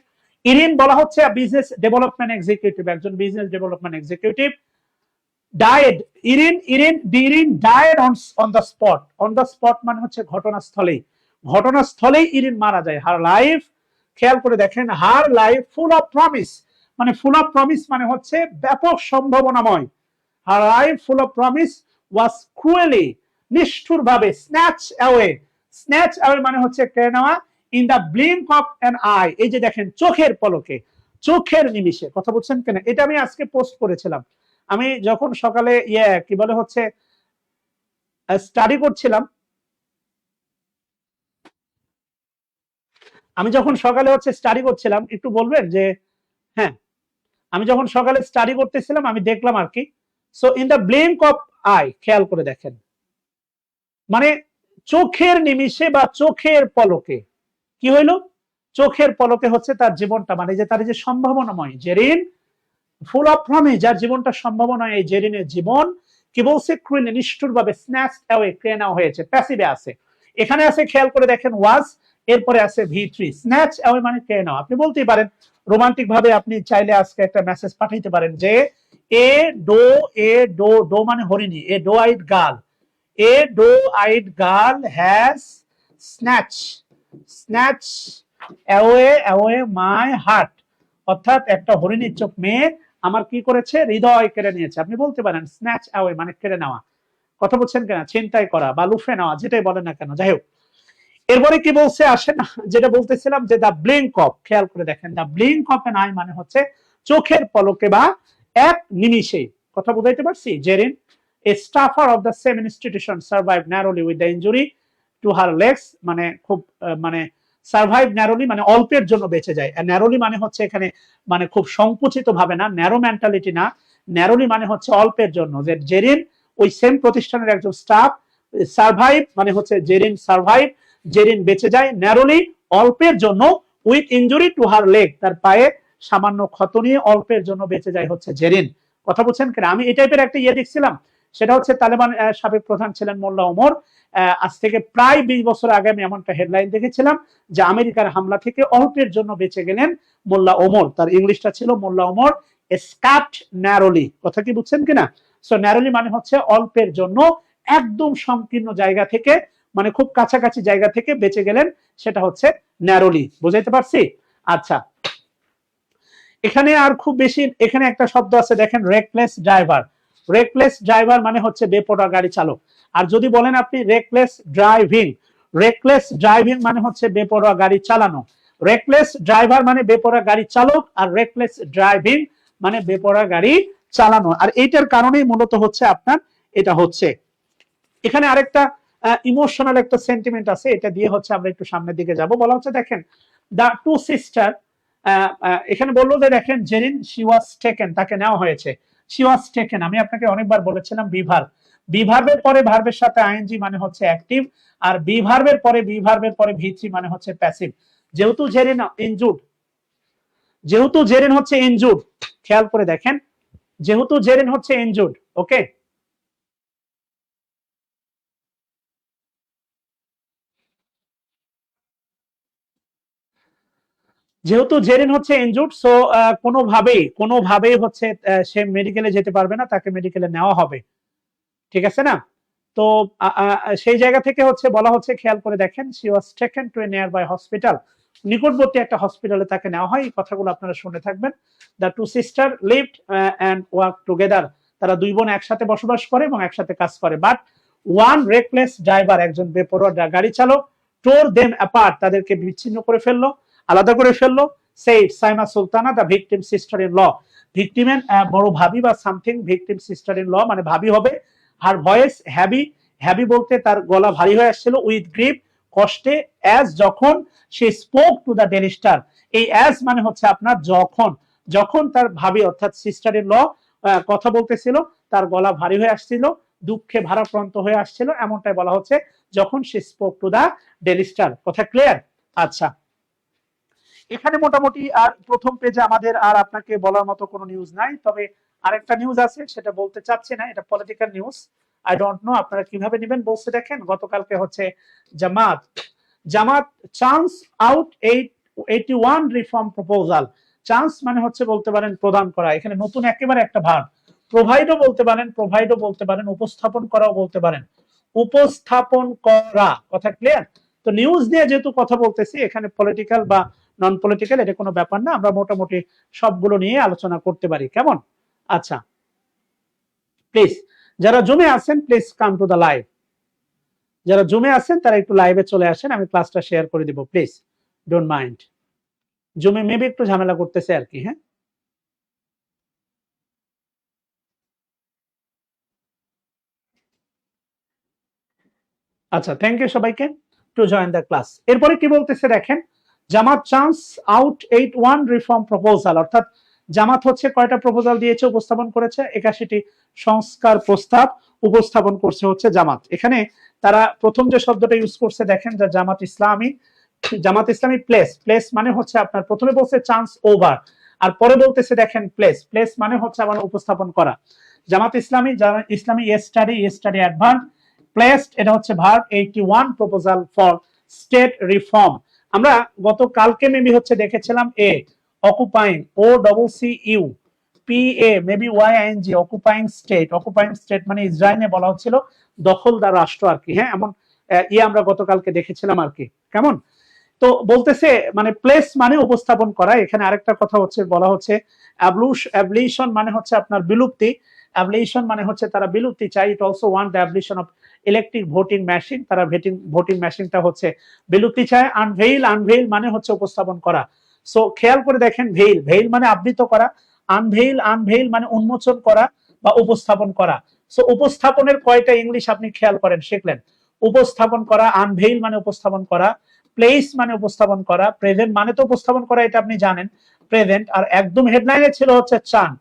ইরিন বলা হচ্ছে বিজনেস ডেভেলপমেন্ট এক্সিকিউটিভ, একজন business development executive. Died, Erin died on the spot. On the spot মানে হচ্ছে ঘটনাস্থলেই, ঘটনাস্থলেই ইরিন মারা যায়। হার লাইফ, খেয়াল করে দেখেন, her life full of promise, মানে ফুল অফ প্রমিস মানে হচ্ছে ব্যাপক সম্ভাবনাময়। Her life full of promise was cruelly, নিষ্ঠুর ভাবে, স্ন্যাচ অ্যাওয়ে মানে হচ্ছে কেড়ে নেওয়া, in the blink of an eye, এই যে দেখেন চোখের পলকে, চোখের নিমিষে। কথা বলছেন কেন? এটা আমি আজকে পোস্ট করেছিলাম, আমি যখন সকালে কি বলে হচ্ছে স্টাডি করছিলাম, আমি যখন সকালে হচ্ছে স্টাডি করছিলাম, একটু বলবেন যে হ্যাঁ, আমি যখন সকালে স্টাডি করতেছিলাম আমি দেখলাম আর কি। So in the blink of I, খেয়াল করে দেখেন, মানে চোখের নিমিষে বা চোখের পলকে কি হইলো, চোখের পলকে হচ্ছে তার জীবনটা, মানে যে তার যে সম্ভাবনাময় জেরিন, ফুল অফ প্রমিস, যার জীবনটা সম্ভাবনা, এই জেরিনের জীবন কি বলছে, ক্রুয়েলি, নিষ্ঠুর ভাবে স্ন্যাচ অ্যাওয়ে, কেড়ে নেওয়া হয়েছে। প্যাসিভে আছে, এখানে আছে খেয়াল করে দেখেন ওয়াজ, এরপরে আছে ভি3, স্ন্যাচ অ্যাওয়ে মানে কেড়ে নেওয়া। আপনি বলতেই পারেন রোমান্টিক ভাবে, আপনি চাইলে আজকে একটা মেসেজ পাঠাইতে পারেন যে a doe, a doe, doe মানে হরিণী, a doe eyed girl, a doe eyed girl has snatch, snatch away, away my heart, অর্থাৎ একটা হরিণীর চোখ মেয়ে আমার কি করেছে, হৃদয় কেড়ে নিয়েছে। আপনি বলতে পারেন স্ন্যাচ অ্যাওয়ে মানে কেড়ে নেওয়া, কথা বলছেন কেন, ছিনতাই করা বা লুফে নেওয়া, যেটাই বলেন না কেন, যাই হোক। এরপরে কি বলছে আসেন, যেটা বলতেছিলাম যে দা ব্লিঙ্ক অফ, খেয়াল করে দেখেন, দা ব্লিঙ্ক অফ এন আই মানে হচ্ছে চোখের পলকে বা এক নিমিষে, কথা বুঝাইতে পারছি। Zerin, a staffer of the same institution survive narrowly with the injury to her legs, মানে খুব মানে সার্ভাইভ ন্যারোলি মানে অল্পের জন্য বেঁচে যায়। ন্যারোলি মানে হচ্ছে এখানে মানে খুব সংকুচিত ভাবে না, ন্যারো মেন্টালিটি না, ন্যারোলি মানে হচ্ছে অল্পের জন্য। যে জেরিন ওই সেম প্রতিষ্ঠানের একজন স্টাফ, সার্ভাইভ মানে হচ্ছে জেরিন সার্ভাইভ, জেরিন বেঁচে যায়, ন্যারোলি অল্পের জন্য, with injury to her leg, তার পায়ে সামান্য ক্ষত নিয়ে অল্পের জন্য বেঁচে যায় হচ্ছে জেরিন, কথা বলছেন কেন। আমি এই টাইপের একটা দেখছিলাম, সেটা হচ্ছে তালেবান সাবেক প্রধান ছিলেন মোল্লা ওমর, আজ থেকে প্রায় 20 বছর আগে আমি এমনটা হেডলাইন দেখেছিলাম যে আমেরিকার হামলা থেকে অল্পের জন্য বেঁচে গেলেন মোল্লা ওমর, তার ইংলিশটা ছিল মোল্লা ওমর এসকাপড ন্যারোলি, কথা কি বুঝছেন কিনা। সো ন্যারোলি মানে হচ্ছে অল্পের জন্য, একদম সংকীর্ণ জায়গা থেকে, মানে খুব কাছাকাছি জায়গা থেকে বেঁচে গেলেন, সেটা হচ্ছে ন্যারোলি, বুঝাইতে পারছি। আচ্ছা, এখানে আর খুব বেশি, এখানে একটা শব্দ আছে দেখেন, রেকলেস ড্রাইভার। রেকলেস ড্রাইভার মানে হচ্ছে বেপরোয়া গাড়ি চালক। আর যদি বলেন আপনি রেকলেস ড্রাইভিং, রেকলেস ড্রাইভিং মানে হচ্ছে বেপরোয়া গাড়ি চালানো। রেকলেস ড্রাইভার মানে বেপরোয়া গাড়ি চালক, আর রেকলেস ড্রাইভিং মানে বেপরোয়া গাড়ি চালানো। আর এইটার কারণেই মূলত হচ্ছে আপনার এটা হচ্ছে। এখানে আরেকটা ইমোশনাল একটা সেন্টিমেন্ট আছে, এটা দিয়ে হচ্ছে আমরা একটু সামনের দিকে যাব। বলা হচ্ছে দেখেন, দা টু সিস্টার, এখানে বললো যে দেখেন জেরিন শি ওয়াজ টেকেন, তাকে নেওয়া হয়েছে, শি ওয়াজ টেকেন। আমি আপনাকে অনেকবার বলেছিলাম বিভার, বিভার্বের পরে ভার্বের সাথে আইএনজি মানে হচ্ছে অ্যাক্টিভ, আর বিভার্বের পরে ভি3 মানে হচ্ছে প্যাসিভ। যেহেতু জেরিন ইনজুর্ড, যেহেতু জেরিন হচ্ছে ইনজুর্ড, খেয়াল করে দেখেন, যেহেতু জেরিন হচ্ছে ইনজুর্ড, ওকে, যেহেতু জেরিন হচ্ছে ইনজুর্ড, সো কোনোভাবেই হচ্ছে সে মেডিকেলে যেতে পারবে না, তাকে মেডিকেলে নেওয়া হবে, ঠিক আছে না। তো সেই জায়গা থেকে হচ্ছে বলা হচ্ছে, খেয়াল করে দেখেন, she was taken to a nearby hospital, নিকটবর্তী একটা হসপিটালে তাকে নেওয়া হয়। এই কথাগুলো আপনারা শুনে থাকবেন। The two sister lived and work together, তারা দুই বোন একসাথে বসবাস করে এবং একসাথে কাজ করে। বাট ওয়ান রেকলেস ড্রাইভার, একজন বেপরোয়া গাড়ি চালক, টোর দেম অ্যাপার্ট, তাদেরকে বিচ্ছিন্ন করে ফেললো, আলাদা করে ফেললো। Said Saima Sultana, the victim sister in law, ভিকটিমের বড় ভাবি বা সামথিং, ভিকটিম সিস্টার ইন ল মানে ভাবি হবে। হার ভয়েস হ্যাভি, হ্যাভি বলতে তার গলা ভারী হয়ে আসছিল, উইথ গ্রিপ কষ্টে, অ্যাজ যখন সে spoke to the Daily Star, এই অ্যাজ মানে হচ্ছে আপনার যখন, যখন তার ভাবি অর্থাৎ সিস্টার ইন ল কথা বলতেছিল, তার গলা ভারী হয়ে আসছিল, দুঃখে ভারাক্রান্ত হয়ে আসছিল, এমনটাই বলা হচ্ছে যখন সে spoke to the Daily Star, কথা ক্লিয়ার। আচ্ছা, এখানে মোটামুটি আর প্রথম পেজে আমাদের আর আপনাকে বলার মতো কোনো নিউজ নাই, তবে আরেকটা নিউজ আছে, সেটা বলতে চাচ্ছি না, এটা political news, I don't know আপনারা কিভাবে নেবেন। বলছে দেখেন, গতকালকে হচ্ছে Jamaat, Jamaat chance out 81 reform proposal, chance মানে হচ্ছে বলতে পারেন প্রদান করা, এখানে নতুন একেবারে একটা ভাগ, প্রোভাইডও বলতে পারেন, প্রোভাইডও বলতে পারেন, উপস্থাপন করাও বলতে পারেন, উপস্থাপন করা, কথা ক্লিয়ার। তো নিউজ নিয়ে যেহেতু কথা বলতেছি, এখানে পলিটিক্যাল বা নন পলিটিক্যাল এটা কোনো ব্যাপার না, আমরা মোটামুটি সবগুলো নিয়ে আলোচনা করতে পারি, কেমন। আচ্ছা, প্লিজ যারা জমে আছেন please come to the live, যারা জমে আছেন তারা একটু লাইভে চলে আসেন, আমি ক্লাসটা শেয়ার করে দিব, প্লিজ ডোন্ট মাইন্ড। জমে মেবি একটু ঝামেলা করতেছে আর কি, হ্যাঁ। আচ্ছা, থ্যাংক ইউ সবাইকে টু জয়েন দ্য ক্লাস। এরপরে কি বলতেছে দেখেন, জামাত চান্স আউট 81 রিফর্ম প্রপোজাল, অর্থাৎ জামাত হচ্ছে কয়টা প্রপোজাল দিয়েছে, উপস্থাপন করেছে 81টি সংস্কার প্রস্তাব উপস্থাপন করছে হচ্ছে জামাত। এখানে তারা প্রথম যে শব্দটা ইউজ করছে দেখেন, যা জামাত ইসলামী, জামাত ইসলামী প্লেস, প্লেস মানে হচ্ছে আপনার প্রথমে বলছে চান্স ওভার, আর পরে বলতেছে দেখেন প্লেস, প্লেস মানে হচ্ছে আমার উপস্থাপন করা। জামাত ইসলামী, ইসলামী স্টাডি অ্যাডভান্স, প্লেসড এটা হচ্ছে verb, 81 proposal for state reform. আমরা গতকালকে মেবি হচ্ছে দেখেছিলাম a occupying, O double C U P A maybe Y I N G, occupying state, occupying state মানে ইসরায়েলে বলা হচ্ছিল দখলদার রাষ্ট্র আর কি। হ্যাঁ, এমন আমরা গতকালকে দেখেছিলাম আর কি। কেমন? তো বলতেছে মানে প্লেস মানে উপস্থাপন করা। এখানে আরেকটা কথা হচ্ছে বলা হচ্ছে অ্যাবলিশন মানে হচ্ছে আপনার বিলুপ্তি, অ্যাবলিশন মানে হচ্ছে তারা বিলুপ্তি চাই। It also want the abolition of electric voting machine, তারা ভোটিং মেশিনটা হচ্ছে বিলুপ্তি চায়। আনভেইল, আনভেইল মানে হচ্ছে উপস্থাপন করা। সো খেয়াল করে দেখেন, ভেইল, ভেইল মানে আবৃত করা, আনভেইল, আনভেইল মানে উন্মোচন করা বা উপস্থাপন করা। সো উপস্থাপনের কয়টা ইংলিশ আপনি খেয়াল করেন, শিখলেন। উপস্থাপন করা, আনভেইল মানে উপস্থাপন করা, প্লেস মানে উপস্থাপন করা, প্রেজেন্ট মানে তো উপস্থাপন করা, এটা আপনি জানেন প্রেজেন্ট। আর একদম হেডলাইনে ছিল হচ্ছে চান,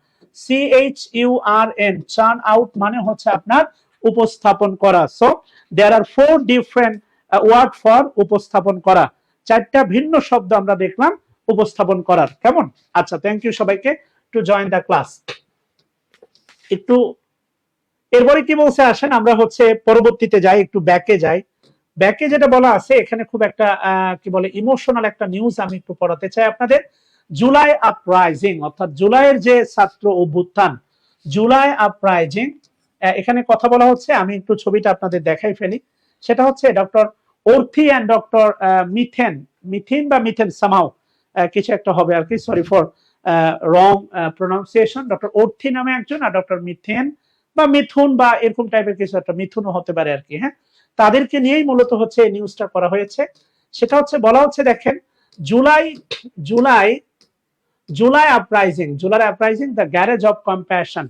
CHURN, চান আউট মানে হচ্ছে আপনার উপস্থাপন করা। So there are 4 different word for উপস্থাপন করা, 4টা ভিন্ন শব্দ আমরা দেখলাম উপস্থাপন করার। কেমন? আচ্ছা, থ্যাংক ইউ সবাইকে টু জয়েন দ্য ক্লাস। একটু এরপরে কি বলছে আসেন আমরা হচ্ছে পরবর্তীতে যাই, একটু ব্যাকে যাই। ব্যাকে যেটা বলা আছে এখানে খুব একটা কি বলে ইমোশনাল একটা নিউজ আমি একটু পড়াতে চাই আপনাদের। জুলাই আপরাইজিং, অর্থাৎ জুলাইয়ের যে ছাত্র অভ্যুত্থান, জুলাই আপরাইজিং, এখানে কথা বলা হচ্ছে, আমি একটু ছবিটা আপনাদের দেখাই ফেলি। সেটা হচ্ছে doctor Orthi and doctor Mithen, Mithin বা মিথেন সামাও কিছু একটা হবে আর কি, sorry for wrong pronunciation. Doctor Orthi নামে একজন, আর ডক্টর মিথেন বা মিথুন বা এরকম টাইপের কিছু একটা, মিথুনও হতে পারে আর কি। হ্যাঁ, তাদেরকে নিয়েই মূলত হচ্ছে এই নিউজটা করা হয়েছে। সেটা হচ্ছে বলা হচ্ছে দেখেন, July July July uprising, July uprising the garage of compassion.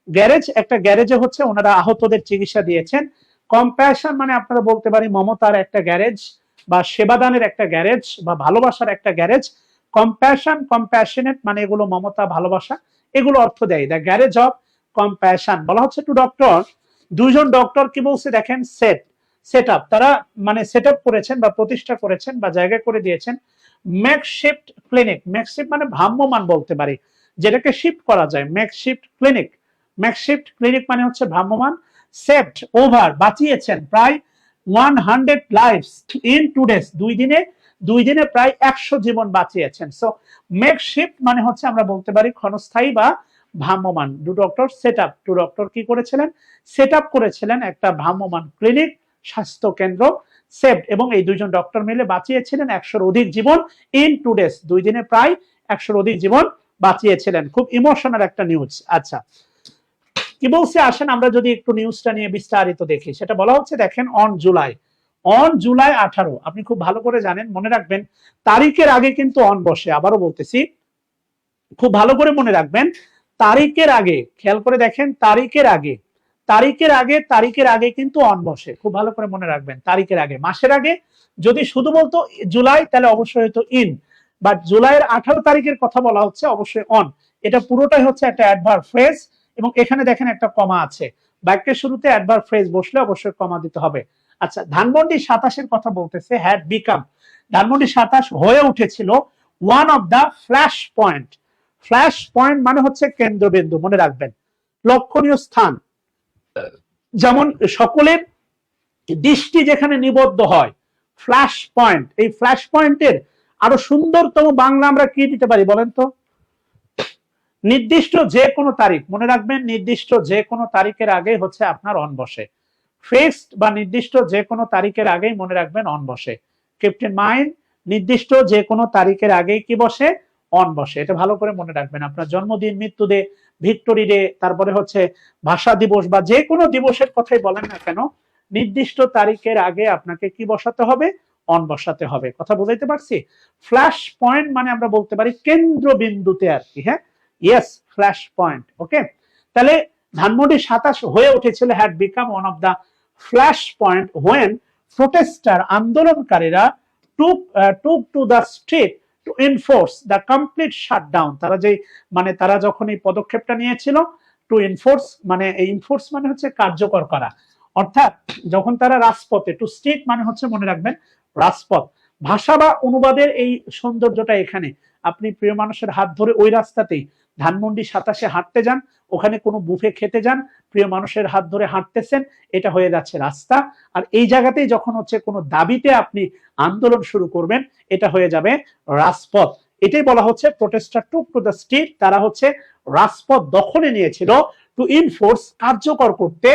Garage, একটা গ্যারেজে হচ্ছে ওনারা আহতদের চিকিৎসা দিয়েছেন। কম্প্যাশন মানে আপনারা বলতে পারি মমতার একটা গ্যারেজ বা সেবাদানের একটা গ্যারেজ বা ভালোবাসার একটা গ্যারেজ। কম্প্যাশন, কম্প্যাশনেট মানে এগুলো মমতা, ভালোবাসা, এগুলো অর্থ দেয়। দ্য গ্যারেজ অফ কম্প্যাশন বলা হচ্ছে টু ডক্টর, দুইজন ডক্টর কি বলছে দেখেন, সেট আপ, তারা মানে সেট আপ করেছেন বা প্রতিষ্ঠা করেছেন বা জায়গা করে দিয়েছেন মেকশিফট ক্লিনিক। মেকশিফট মানে ভ্রাম্যমান বলতে পারি, যেটাকে শিফট করা যায়, মেকশিফট ক্লিনিক। মেকশিফট ক্লিনিক মানে হচ্ছে ভ্রাম্যমান। সেভড ওভার, বাঁচিয়েছেন প্রায় 100 লাইভস ইন 2 days, দুই দিনে প্রায় 100 জীবন বাঁচিয়েছেন। সো মেকশিফট মানে হচ্ছে আমরা বলতে পারি ক্ষণস্থায়ী বা ভ্রাম্যমান। টু ডক্টর কি করেছিলেন, সেট আপ করেছিলেন একটা ভ্রাম্যমান ক্লিনিক, স্বাস্থ্য কেন্দ্র, সেভড, এবং এই দুইজন ডক্টর মিলে বাঁচিয়েছিলেন 100-র অধিক জীবন ইন 2 days, 2 দিনে প্রায় 100-র অধিক জীবন বাঁচিয়েছিলেন। খুব ইমোশনাল একটা নিউজ। আচ্ছা, কি বলছে আসেন আমরা যদি একটু নিউজটা নিয়ে বিস্তারিত দেখি। সেটা বলা হচ্ছে দেখেন, অন জুলাই 18, আপনি খুব ভালো করে জানেন, মনে রাখবেন তারিখের আগে কিন্তু অন বসে। আবারও বলতেছি, খুব ভালো করে মনে রাখবেন, তারিখের আগে, খেয়াল করে দেখেন, তারিখের আগে কিন্তু অন বসে। খুব ভালো করে মনে রাখবেন, তারিখের আগে, মাসের আগে। যদি শুধু বলতো জুলাই তাহলে অবশ্যই হতো ইন, বাট জুলাইয়ের 18 তারিখের কথা বলা হচ্ছে, অবশ্যই অন। এটা পুরোটাই হচ্ছে একটা অ্যাডভার্ব ফ্রেজ, এবং এখানে দেখেন একটা কমা আছে। বাক্যের শুরুতে অ্যাডভার্ব ফ্রেজ বসলে অবশ্যই কমা দিতে হবে। আচ্ছা, ধানমন্ডি 27-এর কথা বলতেছে, হ্যাড বিকাম, ধানমন্ডি 27 হয়ে উঠেছিল one of the flash point. Flash point মানে হচ্ছে কেন্দ্রবিন্দু, মনে রাখবেন, লক্ষণীয় স্থান, যেমন সকলের দৃষ্টি যেখানে নিবদ্ধ হয়, ফ্ল্যাশ পয়েন্ট। এই ফ্ল্যাশ পয়েন্টের আরো সুন্দরতম বাংলা আমরা কি দিতে পারি বলেন তো? নির্দিষ্ট যে কোনো তারিখ, মনে রাখবেন, নির্দিষ্ট যে কোনো তারিখের আগে হচ্ছে আপনার অন বসে। ফিক্সড বা নির্দিষ্ট যে কোনো তারিখের আগেই মনে রাখবেন অন বসে। কিপ ইন মাইন্ড, নির্দিষ্ট যে কোনো তারিখের আগেই কি বসে, অন বসে। এটা ভালো করে মনে রাখবেন। আপনার জন্মদিন, মৃত্যু ডে, ভিক্টোরি ডে, তারপরে হচ্ছে ভাষা দিবস বা যে কোনো দিবসের কথাই বলেন না কেন, নির্দিষ্ট তারিখের আগে আপনাকে কি বসাতে হবে, অন বসাতে হবে। কথা বুঝাইতে পারছি? ফ্ল্যাশ পয়েন্ট মানে আমরা বলতে পারি কেন্দ্রবিন্দুতে আর কি। হ্যাঁ, ইয়েস, ফ্ল্যাশ পয়েন্ট। ওকে, তাহলে ধানমন্ডি 27 হয়ে উঠেছিল, had become one of the flash point when protester আন্দোলনকারীরা took to the street to enforce the complete shutdown. তারা যখন এই পদক্ষেপটা নিয়েছিল, টু এনফোর্স মানে এনফোর্স মানে হচ্ছে কার্যকর করা, অর্থাৎ যখন তারা রাজপথে, টু স্ট্রিট মানে হচ্ছে মনে রাখবেন রাজপথ। ভাষা বা অনুবাদের এই সৌন্দর্যটা এখানে, আপনি প্রিয় মানুষের হাত ধরে ওই রাস্তাতেই ধানমন্ডি 27 হাঁটতে যান, ওখানে কোনো বুফে খেতে যান, প্রিয় মানুষের হাত ধরে হাঁটতেছেন, এটা হয়ে যাচ্ছে রাস্তা। আর এই জায়গাতেই যখন হচ্ছে কোনো দাবিতে আপনি আন্দোলন শুরু করবেন, এটা হয়ে যাবে রাজপথ। এটাই বলা হচ্ছে protester took to the street. তারা হচ্ছে রাজপথ দখলে নিয়েছিল, টু ইনফোর্স কার্যকর করতে,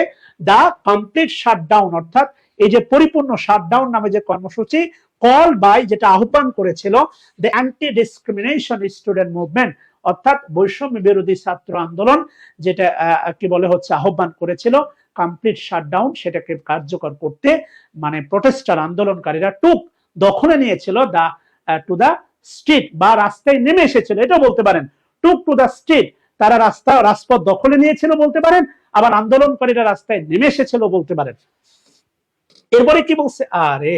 দা কমপ্লিট শাটডাউন অর্থাৎ এই যে পরিপূর্ণ শাটডাউন নামে যে কর্মসূচি, কল বাই যেটা আহ্বান করেছিল the anti discrimination student movement অর্থাৎ বৈষম্য বিরোধী ছাত্র আন্দোলন, যেটা কি বলে হচ্ছে আহ্বান করেছিল কমপ্লিট শাটডাউন, সেটাকে কার্যকর করতে মানে প্রোটেস্টার আন্দোলনকারীরা টুক দখলে নিয়েছিল দা টু দা স্ট্রিট বা রাস্তায় নেমে এসেছিল, এটা বলতে পারেন টুক টু দা স্ট্রিট। তারা রাজপথ দখলে নিয়েছিল বলতে পারেন, আবার আন্দোলনকারীরা রাস্তায় নেমে এসেছিল বলতে পারেন। এরপরে কি বলছে, আরে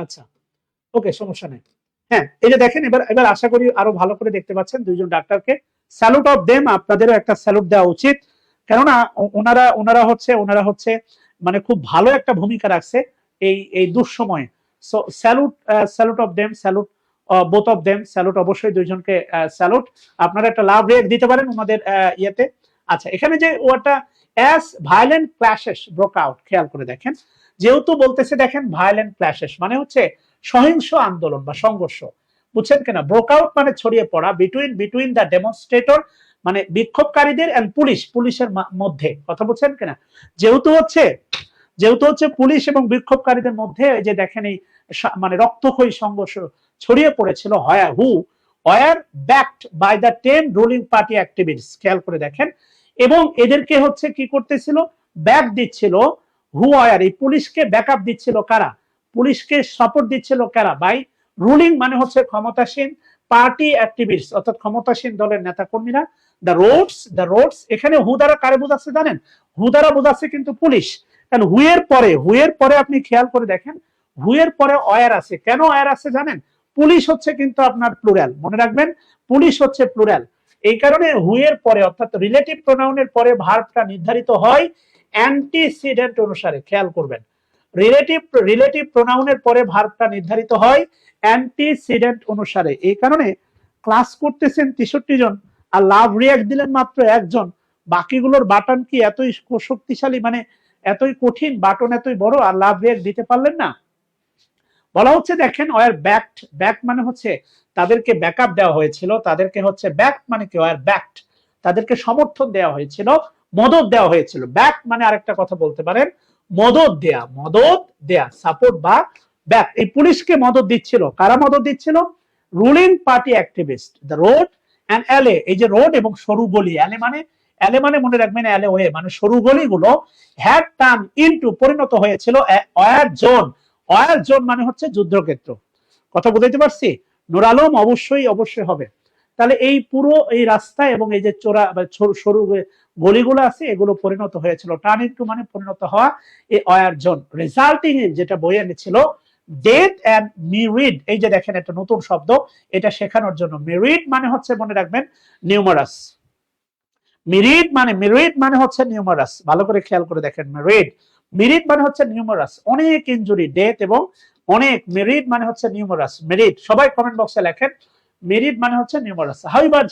আচ্ছা ওকে সমস্যা নেই। হ্যাঁ, এই যে দেখেন, এবার আশা করি আরো ভালো করে দেখতে পাচ্ছেন দুইজন ডাক্তারকে। স্যালুট অফ দেম, আপনাদেরও একটা স্যালুট দেওয়া উচিত, কেননা ওনারা হচ্ছে মানে খুব ভালো একটা ভূমিকা রাখছে এই দুঃসময়ে। So salute of them, salute both of them, salute অবশ্যই দুইজনকে স্যালুট। আপনারা একটা লাভ রেট দিতে পারেন ওনাদের ইয়েতে। আচ্ছা, এখানে যে ওয়ার্ডটা as violent clashes broke out, খেয়াল করে দেখেন, যেহেতু বলতেছে দেখেন ভায়োলেন্ট ক্ল্যাশেস মানে হচ্ছে সহিংস আন্দোলন বা সংঘর্ষ, বুঝছেন কিনা? ব্রোক আউট মানে ছড়িয়ে পড়া, বিটুইন দ্য ডেমনস্ট্রেটর মানে বিক্ষোভকারীদের এন্ড পুলিশের মধ্যে, কথা বুঝছেন কিনা? যেহেতু হচ্ছে পুলিশ এবং বিক্ষোভকারীদের মধ্যে এই যে দেখেন এই মানে রক্তক্ষয়ী সংঘর্ষ ছড়িয়ে পড়েছিল, who were backed by the 10 ruling party activist, খেয়াল করে দেখেন, এবং এদেরকে হচ্ছে কি করতেছিল, ব্যাক দিচ্ছিল, হু ওয়ার এই পুলিশকে ব্যাকআপ দিচ্ছিল কারা, পুলিশকে সাপোর্ট দিচ্ছিল কারা, বাই রুলিং মানে হচ্ছে ক্ষমতাসীন, পার্টি অ্যাক্টিভিস্ট অর্থাৎ ক্ষমতাসীন দলের নেতা কর্মীরা। দ্য রোডস এখানে হু দ্বারা কারে বোঝাচ্ছে জানেন? হু দ্বারা বোঝাচ্ছে কিন্তু পুলিশ, কারণ হুয়ের পরে আপনি খেয়াল করে দেখেন, হুয়ের পরে অয়ার আছে, কেন অয়ার আছে জানেন? পুলিশ হচ্ছে কিন্তু আপনার প্লুরাল, মনে রাখবেন পুলিশ হচ্ছে প্লুরাল, এই কারণে হুয়ের পরে অর্থাৎ রিলেটিভ প্রোনাউনের পরে ভার্বটা নির্ধারিত হয় অ্যান্টিসিডেন্ট অনুসারে, খেয়াল করবেন রিলেটিভ প্রোনাউনের পরে ভার্বটা নির্ধারিত হয় অ্যান্টিসিডেন্ট অনুসারে। এই কারণে ক্লাস করতেছেন 63 জন আর লাভ রিয়াক্ট দিলেন মাত্র একজন, বাকিগুলোর বাটন কি এতই শক্তিশালী, মানে এতই কঠিন, বাটন এতই বড় আর লাভ রিয়াক্ট দিতে পারলেন না? বলা হচ্ছে দেখেন ওয়ার ব্যাকড, ব্যাক মানে হচ্ছে তাদেরকে ব্যাকআপ দেওয়া হয়েছিল, তাদেরকে হচ্ছে ব্যাক মানে কি ওয়ার ব্যাকড, তাদেরকে সমর্থন দেওয়া হয়েছিল, মদত দেওয়া হয়েছিল। ব্যাক মানে আরেকটা কথা বলতে পারেন মদত দেয়া সাপোর্ট বা ব্যাক। এই পুলিশকে মদত দিচ্ছিল, কারা মদত দিচ্ছিল? Ruling party activist. The road and alley, এই যে রোড এবং সরু গলি, অ্যালে মানে মনে রাখবেন অ্যালে ওয়ে মানে সরু গলিগুলো, হ্যাড টার্ন ইনটু পরিণত হয়েছিল ওয়ার জোন মানে হচ্ছে যুদ্ধক্ষেত্র। কথা বুঝাইতে পারছি? নূর আলম অবশ্যই হবে। তাহলে এই পুরো এই রাস্তা এবং এই যে চোরা বা সরু গলিগুলো আছে এগুলো পরিণত হয়েছিল, টার্ন ইনটু মানে পরিণত হওয়া, এই ওয়ার জোন, রেজাল্টিং ইন যেটা বইয়ে এনেছিল ডেথ এন্ড মিরিড। এই যে দেখেন একটা নতুন শব্দ, এটা শেখানোর জন্য, মিরিড মানে হচ্ছে মনে রাখবেন নিউমারাস, মিরিড মানে হচ্ছে নিউমারাস, ভালো করে খেয়াল করে দেখেন, মিরিড মানে হচ্ছে নিউমারাস, অনেক ইনজুরি, ডেথ এবং অনেক, মিরিড মানে হচ্ছে নিউমারাস, মিরিড সবাই কমেন্ট বক্সে লেখেন, মিরিড মানে হচ্ছে নিউমারাস। হাউএভার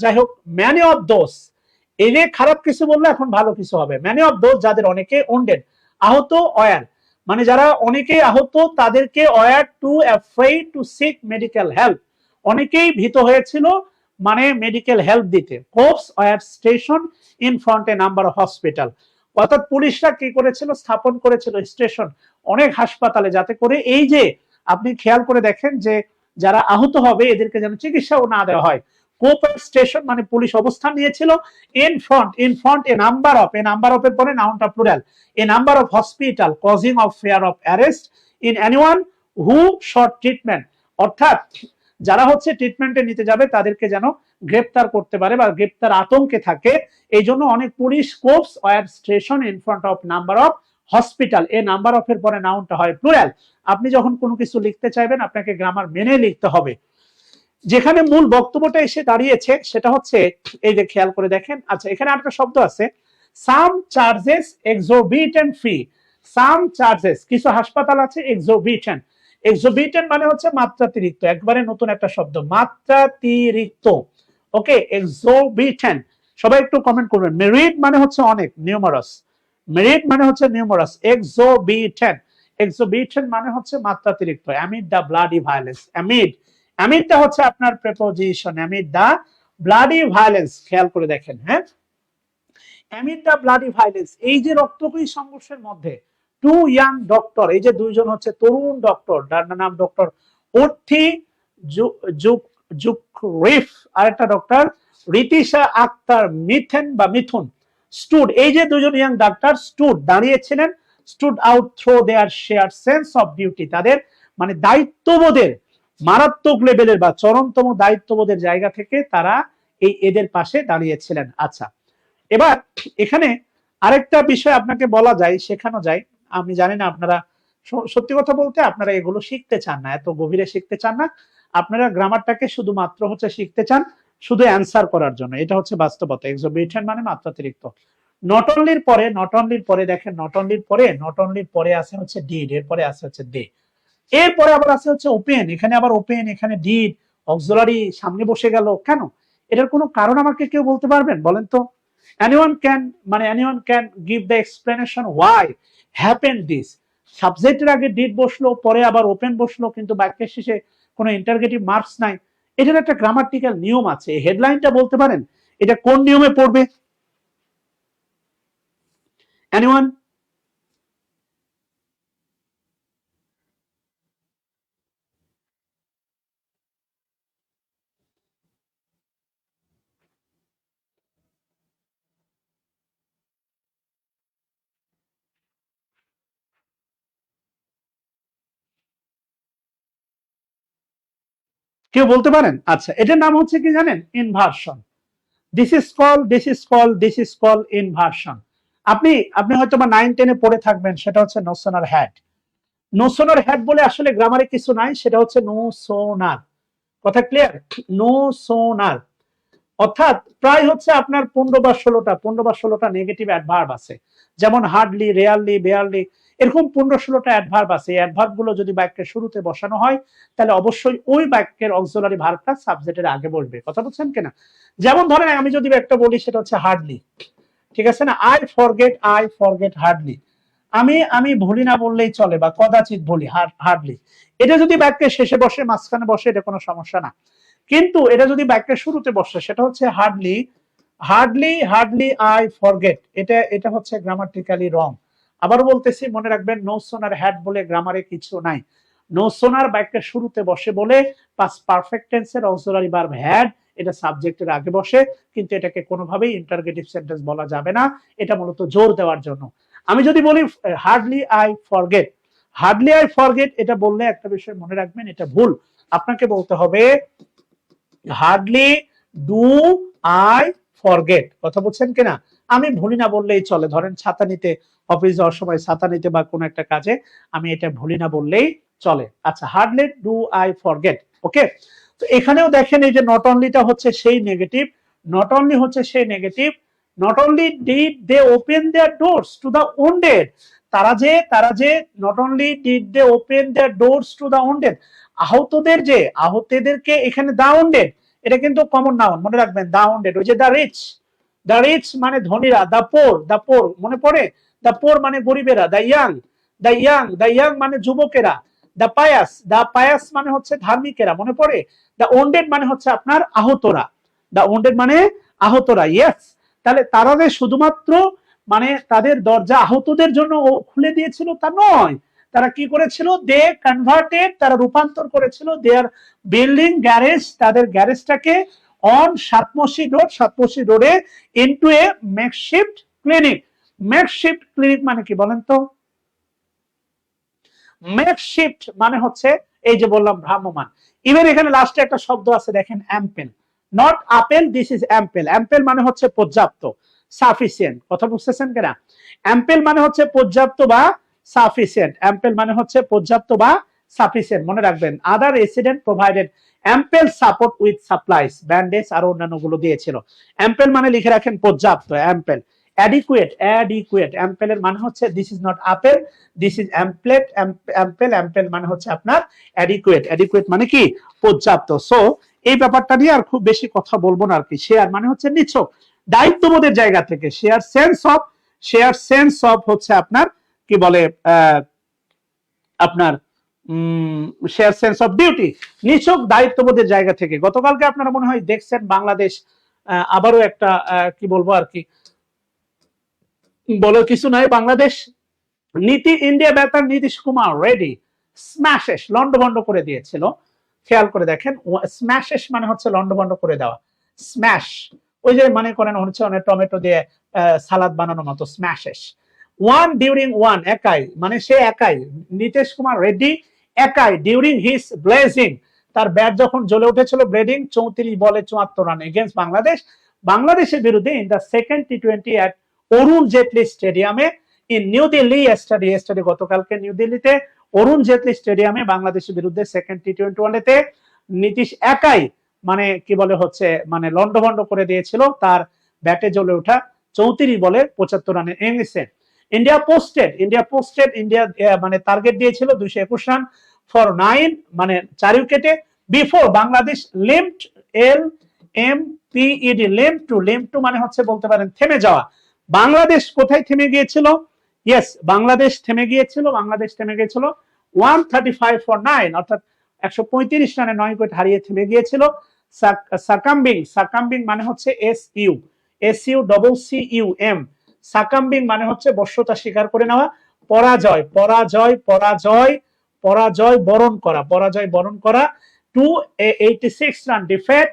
যাই হোক ম্যানি অফ দোজ, এই যে খারাপ কিছু বললে এখন ভালো কিছু হবে, ম্যানি অফ দোজ যাদের অনেকে ওন্ডেড আহত, অয়ার মানে যারা অনেকেই আহত তাদেরকে were too afraid to seek medical help, অনেকেই ভীত হয়েছিল মানে মেডিকেল হেল্প দিতে। Cops were stationed in front a number of hospital, অর্থাৎ পুলিশরা কি করেছিল, স্থাপন করেছিল স্টেশন অনেক হাসপাতালে, যাতে করে এই যে আপনি খেয়াল করে দেখেন যে যারা আহত হবে এদেরকে যেন চিকিৎসাও না দেওয়া হয়। কোপ স্টেশন মানে পুলিশ অবস্থান নিয়েছিল, in front a number of এর পরে নাউনটা plural, a number of hospital causing of fear of arrest in anyone who sought treatment, অর্থাৎ যারা হচ্ছে ট্রিটমেন্টে নিতে যাবে তাদেরকে যেন গ্রেপ্তার করতে পারে বা গ্রেপ্তার আতঙ্কে থাকে, এই জন্য অনেক পুলিশ corps were stationed in front of number of hospital. এই নাম্বার অফ এর পরে নাউনটা হয় প্লুরাল। আপনি যখন কোনো কিছু লিখতে চাইবেন আপনাকে গ্রামার মেনে লিখতে হবে। যেখানে মূল বক্তব্যটা এসে দাঁড়িয়েছে সেটা হচ্ছে, এই যে খেয়াল করে দেখেন, আচ্ছা এখানে আরেকটা শব্দ আছে, সাম চার্জেস এক্সোরবিটেন্ট ফি। সাম চার্জেস, কিছু হাসপাতাল আছে এক্সোরবিটেন্ট। এক্সোরবিটেন্ট মানে হচ্ছে মাত্রাতিরিক্ত, একবারে নতুন একটা শব্দ, মাত্রাতিরিক্ত। ওকে, এক্সোরবিটেন্ট। সবাই একটু কমেন্ট করবেন। মেরিট মানে হচ্ছে অনেক, নিউমারাস। মেরিট মানে হচ্ছে নিউমারাস। এক্সোরবিটেন্ট, এক্সোরবিটেন্ট মানে হচ্ছে মাত্রাতিরিক্ত। Amid the bloody violence, amid, অ্যামিডটা হচ্ছে আপনার preposition, amid the bloody violence. খেয়াল করে দেখেন, হ্যাঁ, অ্যামিড দ্য ব্লাডি ভায়োলেন্স, এই যে রক্তক্ষয়ী সংঘর্ষের মধ্যে টু ইয়াং ডক্টর, এই যে দুইজন হচ্ছে তরুণ ডক্টর, যার নাম ডক্টর অর্থি জুকরিফ আর একটা ডক্টর রিতিশা আক্তার মিথেন বা মিথুন, স্টুড, এই যে দুজন ইয়াং ডাক্তার স্টুড দাঁড়িয়েছিলেন, stood out through their sheer sense of duty, তাদের মানে দায়িত্ববোধের মারাত্মক লেভেলের বা চরমতম দায়িত্ববোধের জায়গা থেকে তারা এই এদের পাশে দাঁড়িয়েছিলেন। আচ্ছা, এবার এখানে আরেকটা বিষয় আপনাকে বলা যায়, শেখানো যায়, আমি জানি না আপনারা, সত্যি কথা বলতে আপনারা এগুলো শিখতে চান না, এত গভীরে শিখতে চান না, আপনারা গ্রামারটাকে শুধুমাত্র হচ্ছে শিখতে চান শুধু অ্যান্সার করার জন্য, এটা হচ্ছে বাস্তবতা। এক্সোরবিটেন্ট মানে মাত্রাতিরিক্ত। নট অনলির পরে, নট অনলির পরে দেখেন, নট অনলির পরে, নট অনলির পরে আছে হচ্ছে ডিড, এরপরে আছে হচ্ছে দে, এরপরে আবার আছে হচ্ছে ওপেন, এখানে আবার ওপেন, এখানে ডিড, অক্সিলারি সামনে বসে গেল কেন? এটার কোনো কারণ আমাকে কেউ বলতে পারবেন, বলেন তো? anyone can, মানে anyone can give the explanation why happened this? সাবজেক্টের আগে ডিড বসলো, পরে আবার ওপেন বসলো, কিন্তু বাক্যের শেষে কোনো ইন্টারগেটিভ মার্কস নাই। এটার একটা গ্রামাটিক্যাল নিয়ম আছে, হেডলাইনটা বলতে পারেন এটা কোন নিয়মে পড়বে? anyone? কেউ বলতে পারেন? আচ্ছা, এটার নাম হচ্ছে কি জানেন? Inversion. This is call, this is call, this is call inversion. আপনি আপনি হয়তো বা 9-10-এ পড়ে থাকবেন, সেটা হচ্ছে no sooner had. No sooner had বলে আসলে গ্রামারে কিছু নাই, সেটা হচ্ছে নো সোনার। কথা ক্লিয়ার? নো সোনার অর্থাৎ প্রায় হচ্ছে আপনার 15 বা 16টা নেগেটিভ অ্যাডভার্ব আছে, যেমন হার্ডলি, রেয়ারলি, বেয়ারলি, এরকম 15-16টা অ্যাডভার্ব আছে। এই অ্যাডভার্ব গুলো যদি বাক্যের শুরুতে বসানো হয় তাহলে অবশ্যই ওই বাক্যের অক্সিলারি ভার্বটা সাবজেক্টের আগে বসবে। কথা বুঝছেন কিনা? যেমন ধরেন আমি যদি একটা বলি, সেটা হচ্ছে হার্ডলি, ঠিক আছে না? আই ফরগেট হার্ডলি, আমি ভুলি না বললেই চলে বা কদাচিৎ ভুলি, হার্ডলি। এটা যদি বাক্যের শেষে বসে, মাঝখানে বসে, এটা কোনো সমস্যা না। কিন্তু এটা যদি বাক্যের শুরুতে বসে, সেটা হচ্ছে hardly, hardly, hardly I forget, এটা এটা হচ্ছে গ্রামাটিক্যালি রং। আবার বলতেছি, মনে রাখবেন, নো সোনার হ্যাড বলে গ্রামারে কিছু নাই। নো সোনার বাক্যের শুরুতে বসে বলে পাস্ট পারফেক্ট টেন্সের অক্সিলারি ভার্ব হ্যাড, এটা সাবজেক্টের আগে বসে, কিন্তু এটাকে কোনোভাবেই ইন্টারগেটিভ সেন্টেন্স বলা যাবে না, এটা মূলত জোর দেওয়ার জন্য। আমি যদি বলি hardly I forget, hardly I forget, এটা বললে একটা বিষয় মনে রাখবেন, এটা ভুল। আপনাকে বলতে হবে হার্ডলি ডু আই ফরগেট। কথা বলছেন কিনা? আমি ভুলি না বললেই চলে, ধরেন ছাতা নিতে, অফিস যাওয়ার সময় ছাতা নিতে বা কোনো একটা কাজে, আমি এটা ভুলি না বললেই চলে। আচ্ছা, হার্ডলি ডু আই ফরগেট। ওকে, তো এখানেও দেখেন, এই যে নট অনলিটা হচ্ছে সেই নেগেটিভ, নট অনলি হচ্ছে সেই negative. Not only did they open their doors to the wounded, তারা যে not only did they open their doors to the wounded, আহতদেরকে এখানে দা ওন্ডেড, এটা কিন্তু কমন নাউন, মনে রাখবেন, দা ওন্ডেড। ওই যে দা রিচ মানে ধনীরা, দা পোর মনে পড়ে, দা পোর মানে গরিবেরা, দা ইয়াং মানে যুবকেরা, দা পায়াস মানে হচ্ছে ধার্মিকেরা, মনে পড়ে। দা ওন্ডেড মানে হচ্ছে আপনার আহতরা, দা ওন্ডেড মানে আহতরা। ইয়েস, তাহলে তারা যে শুধুমাত্র মানে তাদের দরজা আহতদের জন্য খুলে দিয়েছিল তা নয়, তারা কি করেছিল? দে কনভার্টেড, তারা রূপান্তর করেছিল দেয়ার বিল্ডিং গ্যারেজ, তাদের গ্যারেজটাকে অন সাতমসি রোডে into a makeshift clinic. Makeshift clinic মানে কি বলেন তো? মেকশিফট মানে হচ্ছে এই যে বললাম ভ্রাম্যমান। ইভেন এখানে লাস্টে একটা শব্দ আছে দেখেন অ্যাম্পেল, not apple, this is অ্যাম্পেল। Ample মানে হচ্ছে পর্যাপ্ত, সাফিসিয়েন্ট। কথা বুঝতেছেন কিনা? অ্যাম্পেল মানে হচ্ছে পর্যাপ্ত বা সাফিসিয়েন্ট। অ্যাম্পেল মানে হচ্ছে পর্যাপ্ত বা সাফিসিয়েন্ট, মনে রাখবেন। Other resident provided ample support with supplies, bandage আর অন্যান্য গুলো দিয়েছিল। অ্যাম্পেল মানে লিখে রাখেন পর্যাপ্ত, অ্যাম্পেল। অ্যাডিকুয়েট, অ্যাডিকুয়েট, অ্যাম্পেলের মানে হচ্ছে this is not apple, this is অ্যাম্পলেট, অ্যাম্পেল, অ্যাম্পেল মানে হচ্ছে আপনার অ্যাডিকুয়েট, অ্যাডিকুয়েট মানে কি পর্যাপ্ত। সো এই ব্যাপারটা নিয়ে আর খুব বেশি কথা বলবো না আর কি। শেয়ার মানে হচ্ছে নিছক দায়িত্ববোধের জায়গা থেকে, শেয়ার সেন্স অফ হচ্ছে আপনার কি বলে আপনার শেয়ার সেন্স অফ ডিউটি, নিছক দায়িত্ববোধের জায়গা থেকে। গতকালকে আপনারা মনে হয় দেখছেন বাংলাদেশ আবারও একটা কি বলবো আর কি, বলার কিছু নাই, বাংলাদেশ নীতি ইন্ডিয়া বেতার নীতিশ কুমার রেডি স্ম্যাশেস লন্ডভন্ড করে দিয়েছিল। খেয়াল করে দেখেন, স্ম্যাশেস মানে হচ্ছে লন্ডভন্ড করে দেওয়া। স্ম্যাশ ওই যে মানে করেন হচ্ছে অনেক টমেটো দিয়ে সালাদ বানানোর মতো, স্ম্যাশেস। ওয়ান ডিউরিং ওয়ান, একাই, মানে সে একাই, নীতিশ কুমার রেড্ডি একাই, ডিউরিং হিজ ব্লেজিং, তার ব্যাট যখন জ্বলে উঠেছিল ব্লেডিং, 34 বলে 74 রান এগেইনস্ট বাংলাদেশ, বাংলাদেশের বিরুদ্ধে ইন দ্য সেকেন্ড টি20 এট অরুণ জেটলি স্টেডিয়ামে ইন নিউ দিল্লি। স্টাডি গতকালকে নিউ দিল্লিতে অরুণ জেটলি স্টেডিয়ামে বাংলাদেশের বিরুদ্ধে সেকেন্ড টি20 ওয়ানডেতে নীতিশ একাই মানে কি বলে হচ্ছে মানে লন্ডভন্ড করে দিয়েছিল তার ব্যাটে জ্বলে ওঠা 34 বলে 75 রানের ইনিংসে। ইন্ডিয়া পোস্টেড মানে টার্গেট দিয়েছিল 221 রান ফর 9 মানে 4 উইকেটে বিফোর বাংলাদেশ লিম্পড, লিম্প টু মানে হচ্ছে বলতে পারেন থেমে যাওয়া। বাংলাদেশ কোথায় থেমে গিয়েছিল? ইয়েস, বাংলাদেশ থেমে গিয়েছিল 135 ফর 9, অর্থাৎ 135 রানে 9 উইকেট হারিয়ে থেমে গিয়েছিল। সাকাম্বিং মানে হচ্ছে SUCCUM, সাকাম্বিং মানে হচ্ছে বশ্যতা স্বীকার করে নেওয়া, পরাজয় বরণ করা। 286 রান ডিফেট,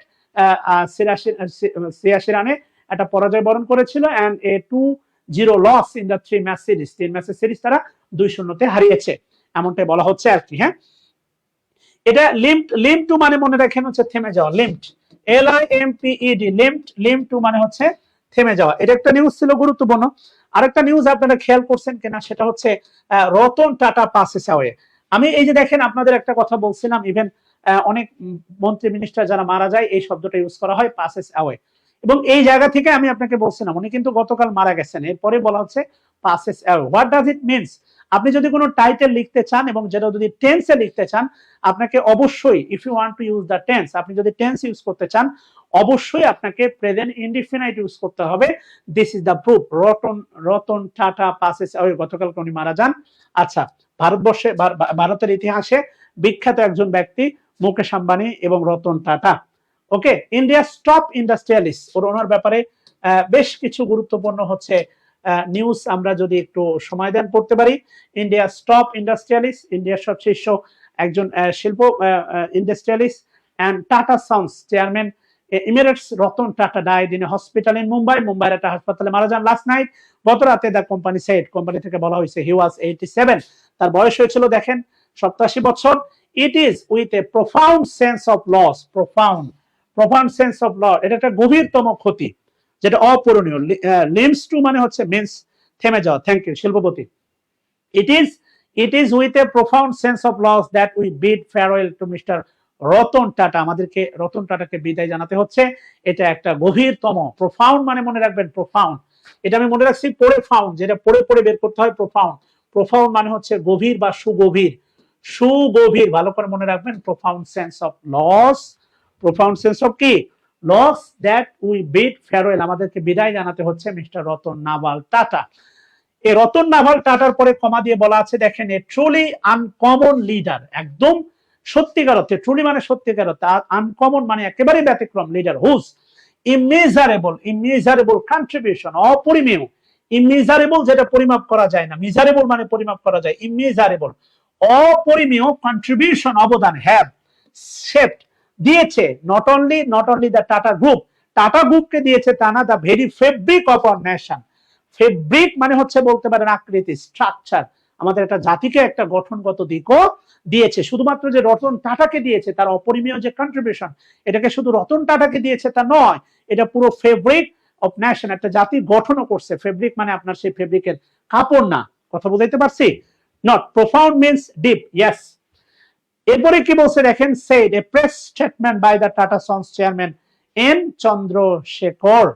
86 রানে একটা পরাজয় বরণ করেছিল, and a 2-0 loss in the 3 match series, 3 ম্যাচের সিরিজ তারা 2-0 হারিয়েছে, এমনটাই বলা হচ্ছে আর কি। হ্যাঁ, এটা লিম্প টু মানে মনে রাখেন হচ্ছে থেমে যাওয়া, লিম্পড, LIMPED, লিম্প টু মানে হচ্ছে থেমে যাওয়া। এটা একটা নিউজ ছিল গুরুত্বপূর্ণ। আরেকটা নিউজ আপনারা খেয়াল করছেন কিনা সেটা হচ্ছে রতন টাটা পাসেস অ্যাওয়ে। আমি এই যে দেখেন আপনাদের একটা কথা বলছিলাম, ইভেন অনেক মন্ত্রী মিনিস্টার যারা মারা যায় এই শব্দটা ইউজ করা হয় পাসেস অ্যাওয়ে, এবং এই জায়গা থেকে আমি আপনাকে বলছিলাম উনি কিন্তু গতকাল মারা গেছেন, এরপরে বলা হচ্ছে passes away. What does it means? আপনি যদি কোনো টাইটেল লিখতে চান এবং যেটা যদি টেন্সে লিখতে চান, আপনাকে অবশ্যই if you want to use the tense, আপনি যদি টেন্স ইউজ করতে চান অবশ্যই আপনাকে প্রেজেন্ট ইনডিফিনাইট ইউজ করতে হবে। This is the proof. Ratan Tata passes away, গতকালকে উনি মারা যান। আচ্ছা, ভারতের ইতিহাসে বিখ্যাত একজন ব্যক্তি মুকেশ আম্বানি এবং রতন টাটা। ওকে, ইন্ডিয়া টপ ইন্ডাস্ট্রিয়ালিস্ট, ওনার ব্যাপারে বেশ কিছু গুরুত্বপূর্ণ হচ্ছে নিউজ আমরা যদি একটু সময় দেন পড়তে পারি। ইন্ডিয়া টপ ইন্ডাস্ট্রিয়ালিস্ট, ইন্ডিয়ার সবশীর্ষ একজন শিল্প industrialist, and Tata Sons chairman emeritus Ratan Tata died in hospital in মুম্বাইয়ের একটা হাসপাতালে মারা যান লাস্ট নাইট, গত রাতে। দ্য কোম্পানি থেকে বলা হয়েছে হি ওয়াজ 87, তার বয়স হয়েছিল দেখেন 87 বছর। It is with a profound sense of loss, profound sense of loss, এটা একটা গভীরতম ক্ষতি যেটা অপূরণীয়। লিমস টু মানে হচ্ছে মিন্স থেমে যাওয়া। থ্যাংক ইউ শিল্পপতি। It is with a profound sense of loss that we bid farewell to Mr. Ratan Tata. আমাদেরকে রতন টাটাকে বিদায় জানাতে হচ্ছে, এটা একটা গভীরতম। প্রোফাউন্ড মানে মনে রাখবেন প্রোফাউন্ড, এটা আমি মনে রাখছি পড়ে ফাউন্ড, যেটা পড়ে বের করতে হয় প্রোফাউন্ড মানে হচ্ছে গভীর বা সুগভীর, ভালো করে মনে রাখবেন। প্রোফাউন্ড সেন্স অফ কি loss that we bid farewell, আমাদেরকে বিদায় জানাতে হচ্ছে মিস্টার রতন নাভাল টাটা। এই রতন নাভাল টাটার পরে কমা দিয়ে বলা আছে দেখেন, এ ট্রুলি আনকমন লিডার, একদম সত্যিকার অর্থে, ট্রুলি মানে সত্যিকার অর্থে, আনকমন মানে একেবারে ব্যতিক্রম, লিডার হুজ ইমেজারেবল কন্ট্রিবিউশন, অপরিমেয়, ইমেজারেবল যেটা পরিমাপ করা যায় না, মেজারেবল মানে পরিমাপ করা যায়, ইমেজারেবল অপরিমেয় কন্ট্রিবিউশন অবদান হ্যাভ শেপড দিয়েছে নট অনলি দ্য টাটা গ্রুপকে দিয়েছে তা না, the very fabric of our nation. Fabric মানে হচ্ছে বলতে পারেন আকৃতি, স্ট্রাকচার, আমাদের একটা জাতিকে একটা গঠনগত দিকও দিয়েছে। শুধুমাত্র যে রতন টাটাকে দিয়েছে তার অপরিমেয় যে কন্ট্রিবিউশন, এটাকে শুধু রতন টাটাকে দিয়েছে তা নয়, এটা পুরো ফেব্রিক অফ নেশন, একটা জাতি গঠনও করছে। ফেব্রিক মানে আপনার সেই ফেব্রিকের কাপড় না, কথা বুঝাইতে পারছি? Not profound means deep, yes. এরপরে কি বলছে দেখেন, said a press statement by the Tata Sons chairman N Chandrasekhar,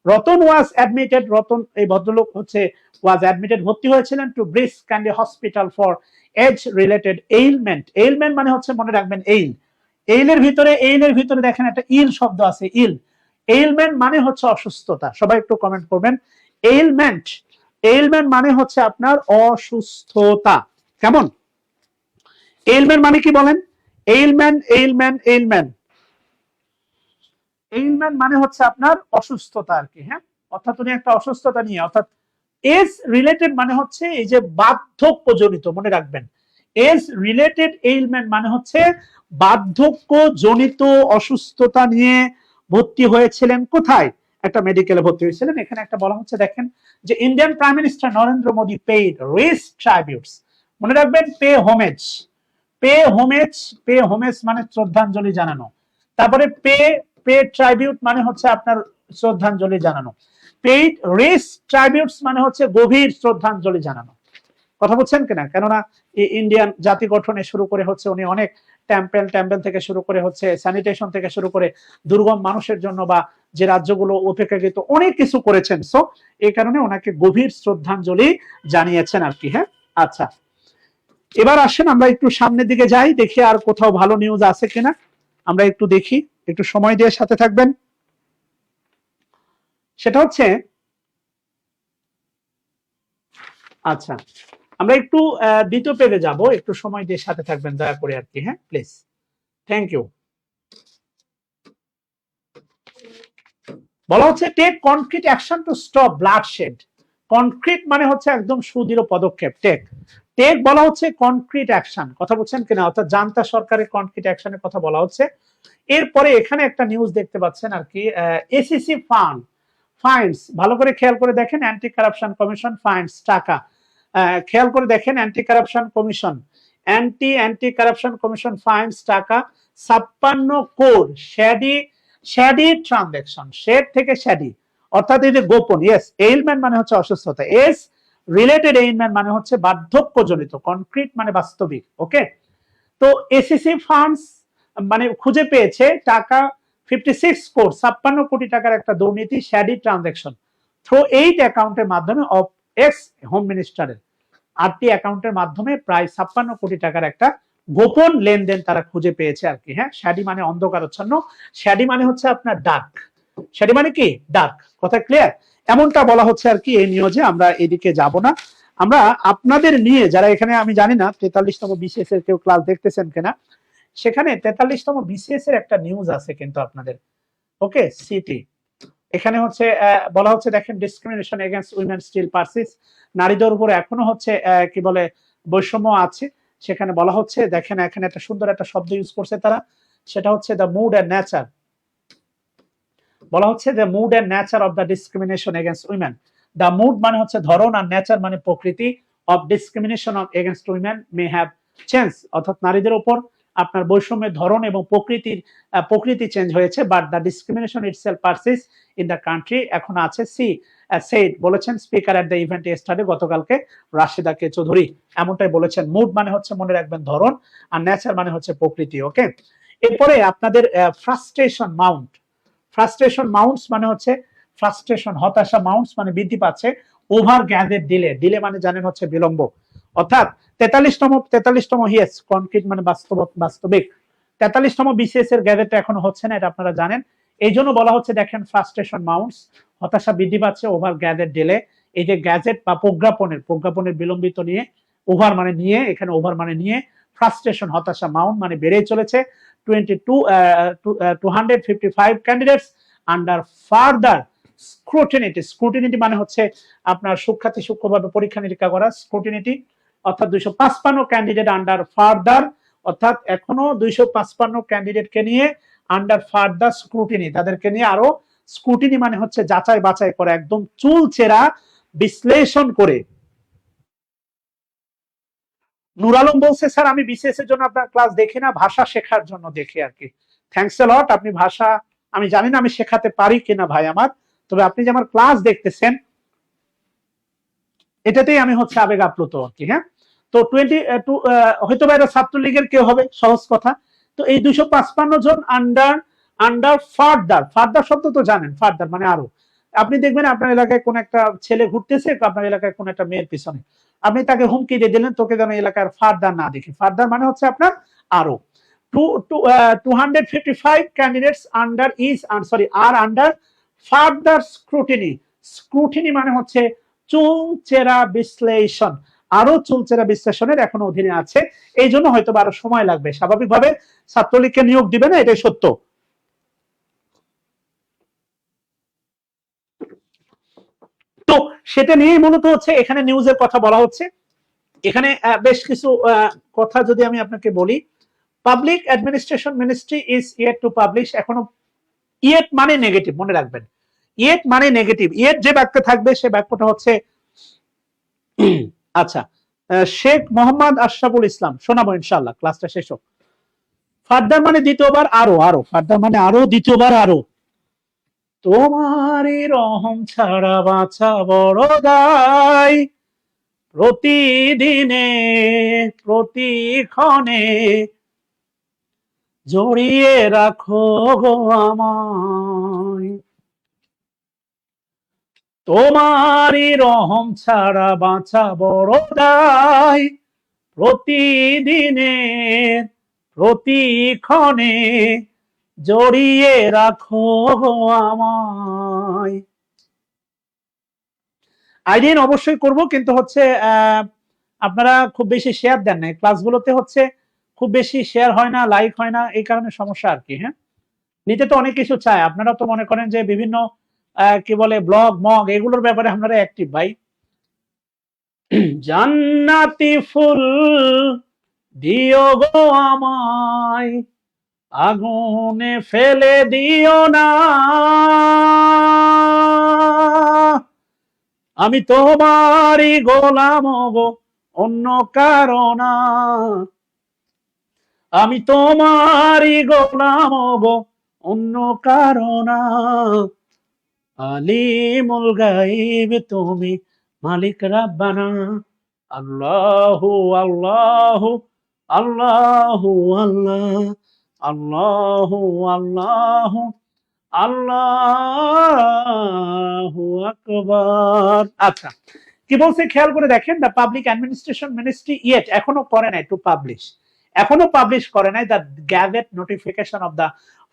Ratan was admitted, Ratan এই ভদ্রলোক হচ্ছে was admitted, ভর্তি হয়েছিলেন to Brisk Candy Hospital for age related ailment। ailment মানে হচ্ছে মনে রাখবেন এইল, এইলের ভিতরে দেখেন একটা ইল শব্দ আছে, ইল। ailment মানে হচ্ছে অসুস্থতা, সবাই একটু কমেন্ট করবেন। ailment মানে হচ্ছে আপনার অসুস্থতা, কেমন? এলম্যান মানে কি বলেন? এলম্যান মানে হচ্ছে আপনার অসুস্থতা আর কি, হ্যাঁ। অর্থাৎ উনি একটা অসুস্থতা নিয়ে, অর্থাৎ এজ রিলেটেড মানে হচ্ছে এই যে বার্ধক্য জনিত, মনে রাখবেন। এজ রিলেটেড এলম্যান মানে হচ্ছে বার্ধক্য জনিত অসুস্থতা নিয়ে ভর্তি হয়েছিলেন। কোথায়? একটা মেডিকেলে ভর্তি হয়েছিলেন। এখানে একটা বলা হচ্ছে দেখেন যে Indian prime minister Narendra Modi paid rich tributes, মনে রাখবেন পে হোমেজ, পে হোমেজ মানে শ্রদ্ধাঞ্জলি জানানো। তারপরে পে ট্রাইবিউট মানে হচ্ছে আপনার শ্রদ্ধাঞ্জলি জানানো। পেইড রিস ট্রাইবিউটস মানে হচ্ছে গভীর শ্রদ্ধাঞ্জলি জানানো। কথা বলছেন কিনা? কেননা ইন্ডিয়ান জাতি গঠনে শুরু করে হচ্ছে উনি অনেক টেম্পল থেকে শুরু করে হচ্ছে স্যানিটেশন থেকে শুরু করে দুর্গম মানুষের জন্য বা যে রাজ্যগুলো উপেক্ষাকৃত অনেক কিছু করেছেন। সো এই কারণে ওনাকে গভীর শ্রদ্ধাঞ্জলি জানিয়েছেন আর কি, হ্যাঁ। আচ্ছা, এবার আসেন আমরা একটু সামনের দিকে যাই, দেখি আর কোথাও ভালো নিউজ আছে কিনা, আমরা একটু দেখি, একটু সময় দিয়ে সাথে থাকবেন। সেটা হচ্ছে, আচ্ছা আমরা একটু দ্বিতীয় পেজে যাব, একটু সময় দিয়ে সাথে থাকবেন দয়া করে আর কি, হ্যাঁ প্লিজ, থ্যাংক ইউ। বলা হচ্ছে take concrete action to stop bloodshed. Concrete মানে হচ্ছে একদম সুদৃঢ় পদক্ষেপ, টেক বলা হচ্ছে কনক্রিট অ্যাকশন, কথা বলছেন কিনা? অর্থাৎ জান্তা সরকারের কনক্রিট অ্যাকশনের কথা বলা হচ্ছে। এরপরে এখানে একটা নিউজ দেখতে পাচ্ছেন আর কি, এসিসি ফাইন্ডস, ভালো করে খেয়াল করে দেখেন, অ্যান্টি কারাপশন কমিশন ফাইন্ডস টাকা, খেয়াল করে দেখেন, অ্যান্টি কারাপশন কমিশন ফাইন্ডস টাকা 56 কোটি শ্যাডি ট্রানজাকশন, শেড থেকে শ্যাডি, অর্থাৎ এই যে গোপন। ইয়েস, এইলমেন্ট মানে হচ্ছে অসুস্থতা, এস রিলেটেড এইলমেন্ট মানে হচ্ছে বার্ধক্যজনিত, কনক্রিট মানে বাস্তবিক, ওকে। তো এসিসি ফান্ডস মানে খুঁজে পেয়েছে টাকা 56 কোটি টাকার একটা দুর্নীতি, শ্যাডি ট্রানজাকশন থ্রু 8 অ্যাকাউন্টের মাধ্যমে অফ এক্স হোম মিনিস্টারের 8টি অ্যাকাউন্টের মাধ্যমে প্রায় 56 কোটি টাকার একটা গোপন লেনদেন তারা খুঁজে পেয়েছে আর কি, হ্যাঁ। শ্যাডি মানে অন্ধকারাচ্ছন্ন, শ্যাডি মানে হচ্ছে আপনার ডার্ক, শ্যাডি মানে কি ডার্ক, কথা ক্লিয়ার? এমনটা বলা হচ্ছে আর কি এই নিউজে। আমরা এদিকে যাব না, আমরা আপনাদের নিয়ে যারা এখানে, আমি জানি না 43তম বিসিএস এর কেউ ক্লাস দেখতেছেন কিনা, সেখানে 43তম বিসিএস এর একটা নিউজ আছে কিন্তু আপনাদের, ওকে। সিটি এখানে হচ্ছে বলা হচ্ছে দেখেন, discrimination against women still persist, নারীদের উপর এখনো হচ্ছে কি বলে বৈষম্য আছে। সেখানে বলা হচ্ছে দেখেন, এখানে একটা সুন্দর একটা শব্দ ইউজ করছে তারা, সেটা হচ্ছে দ্য মুড এন্ড নেচার, বলা হচ্ছে the mood and nature of the discrimination against women. The mood মানে হচ্ছে ধরন, আর নেচার মানে প্রকৃতি, of discrimination of against women may have change, অর্থাৎ নারীদের উপর আপনার বৈষম্যের ধরন এবং প্রকৃতি চেঞ্জ হয়েছে, but the discrimination itself persist in the country, এখন আছে। সেইড বলেছেন speaker at the event yesterday, গতকালকে রাশিদা কে চৌধুরী এমনটাই বলেছেন। মুড মানে হচ্ছে মনে রাখবেন ধরন, আর নেচার মানে হচ্ছে প্রকৃতি, ওকে। এরপরে আপনাদের ফ্রাস্ট্রেশন মাউন্টস মানে হচ্ছে ফ্রাস্ট্রেশন, হতাশা, মাউন্টস মানে বৃদ্ধি পাচ্ছে, ওভার গ্যাজেট ডিলে মানে জানেন হচ্ছে বিলম্ব, অর্থাৎ 43তম হিয়েস কনক্রিট মানে বাস্তবিক 43তম বিসিএস এর গ্যাজেটটা এখনো হচ্ছে না, এটা আপনারা জানেন। এই জন্য বলা হচ্ছে দেখেন, ফ্রাস্ট্রেশন মাউন্টস, হতাশা বৃদ্ধি পাচ্ছে, ওভার গ্যাজেট ডিলে, এই যে গ্যাজেট বা প্রজ্ঞাপনের বিলম্বিত নিয়ে, ওভার মানে নিয়ে, এখানে ওভার মানে নিয়ে, ফ্রাস্ট্রেশন হতাশা, মাউন্ট মানে বেড়ে চলেছে। 255 ক্যান্ডিডেটস আন্ডার ফার্দার স্ক্রুটিনিটি মানে হচ্ছে আপনার সূক্ষ্মভাবে পরীক্ষা নিরীক্ষা করা, স্ক্রুটিনিটি, অর্থাৎ 255 ক্যান্ডিডেট আন্ডার ফার্দার, অর্থাৎ এখনো 255 ক্যান্ডিডেটকে নিয়ে আন্ডার ফার্দার স্ক্রুটিনি, তাদেরকে নিয়ে আরো স্ক্রুটিনি মানে হচ্ছে যাচাই বাছাই করা, একদম চুলচেরা বিশ্লেষণ করে নূর আলম বলছে স্যার আমি বিসিএস এর জন্য আপনার ক্লাস দেখি না, ভাষা শেখার জন্য দেখি আর কি। থ্যাংকস এ লট। আপনি ভাষা আমি জানি না আমি শেখাতে পারি কিনা ভাই আমার, তবে আপনি যে আমার ক্লাস দেখতেছেন এটাতেই আমি হচ্ছে আবেগ আপ্লুত আর কি। হ্যাঁ, তো 22 হয়তো বা এটা ছাত্রলীগের কেউ হবে, সহজ কথা। তো এই 255 জন আন্ডার আন্ডার ফার্দার, ফার্দার শব্দ তো জানেন, ফার্দার মানে আরো। আপনি দেখবেন আপনার এলাকায় কোন একটা ছেলে ঘুরতেছে, আপনার এলাকায় কোন একটা মেয়ের পিছনে, আপনি তাকে হুমকি দিয়ে দিলেন তোকে যেন এলাকার ফার্দার না দেখি। ফার্দার মানে হচ্ছে আপনার আরো। 255 candidates under is sorry are under further scrutiny. Scrutiny মানে হচ্ছে চুলচেরা বিশ্লেষণ, আরো চুলচেরা বিশ্লেষণের এখনো অধীনে আছে। এই জন্য হয়তো আরো সময় লাগবে। স্বাভাবিকভাবে ছাত্রলীগকে নিয়োগ দিবে না, এটাই সত্য। তো সেটা নিয়েই মূলত হচ্ছে এখানে নিউজের কথা বলা হচ্ছে। এখানে বেশ কিছু কথা যদি আমি আপনাকে বলি, public administration ministry is yet to publish. এখনো ইয়েট মানে নেগেটিভ, মনে রাখবেন, ইয়েট মানে নেগেটিভ। ইয়েট যে বাক্য থাকবে সে বাক্যটা হচ্ছে আচ্ছা, শেখ মোহাম্মদ আশরাফুল ইসলাম শোনাবো ইনশাআল্লাহ, ক্লাসটা শেষ হোক। ফার্দার মানে দ্বিতীয়বার, আরো আরো, ফার্দার মানে আরো, দ্বিতীয়বার আরো। তোমারই রহম ছাড়া বাঁচা বড় দায়, প্রতিদিনে প্রতিক্ষণে জড়িয়ে রাখো গো আমায়, তোমারই রহম ছাড়া বাঁচা বড় দায়, প্রতিদিনে প্রতিক্ষণে জড়িয়ে রাখো গো আমায়। আইডিন অবশ্যই করব, কিন্তু হচ্ছে আপনারা খুব বেশি শেয়ার দেন না ক্লাসগুলোতে, হচ্ছে খুব বেশি শেয়ার হয় না, লাইক হয় না, এই কারণে সমস্যা আর কি। হ্যাঁ, নিতে তো অনেক কিছু চায়, আপনারা তো মনে করেন যে বিভিন্ন কি বলে ব্লগ মগ এগুলোর ব্যাপারে আপনারা অ্যাক্টিভ ভাই। জান্নাতি ফুল দিও গো আমায়, আগুনে ফেলে দিও না, আমি তোমারই গোলাম গো অন্য কারণা, আমি তোমারই গোলাম গো অন্য কারণা, আলিমুল গাইব তুমি মালিক রাব্বানা, আল্লাহু আল্লাহু আল্লাহু আল্লাহ, আল্লাহু আল্লাহু আল্লাহু আকবার। আচ্ছা, কি বলছে খেয়াল করে দেখেন, the public administration ministry yet এখনো করে নাই টু পাবলিশ, এখনো পাবলিশ করে নাই the gadget notification off the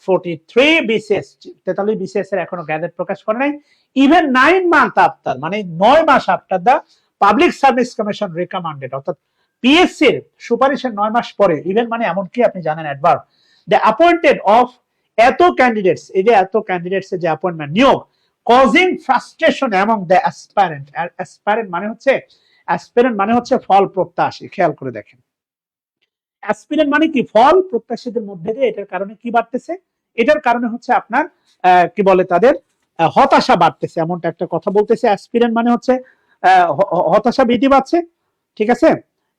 43 BCS, 43 BCS এর এখনো গ্যাজেট প্রকাশ করে নাই। ইভেন 9 মান্থ আফটার, মানে 9 মাস after the public service commission recommended, অর্থাৎ পিএসসি এর সুপারিশের 9 মাস পরে, ইভেন মানে এমনকি আপনি জানেন অ্যাডভার্ব, দ্য অ্যাপয়েন্টেড অফ এত ক্যান্ডিডেটস, এই যে এত ক্যান্ডিডেটস এর যে অ্যাপয়েন্টমেন্ট নিয়োগ, causing frustration among the aspirant. Aspirant মানে হচ্ছে, অ্যাসপিরেন্ট মানে হচ্ছে ফল প্রত্যাশী। খেয়াল করে দেখেন, অ্যাসপিরেন্ট মানে কি, ফল প্রত্যাশীদের মধ্যে দিয়ে এটার কারণে কি বাড়তেছে, এটার কারণে হচ্ছে আপনার কি বলে তাদের হতাশা বাড়তেছে, এমনটা একটা কথা বলতেছে। অ্যাসপিরেন্ট মানে হচ্ছে হতাশা বৃদ্ধি পাচ্ছে, ঠিক আছে,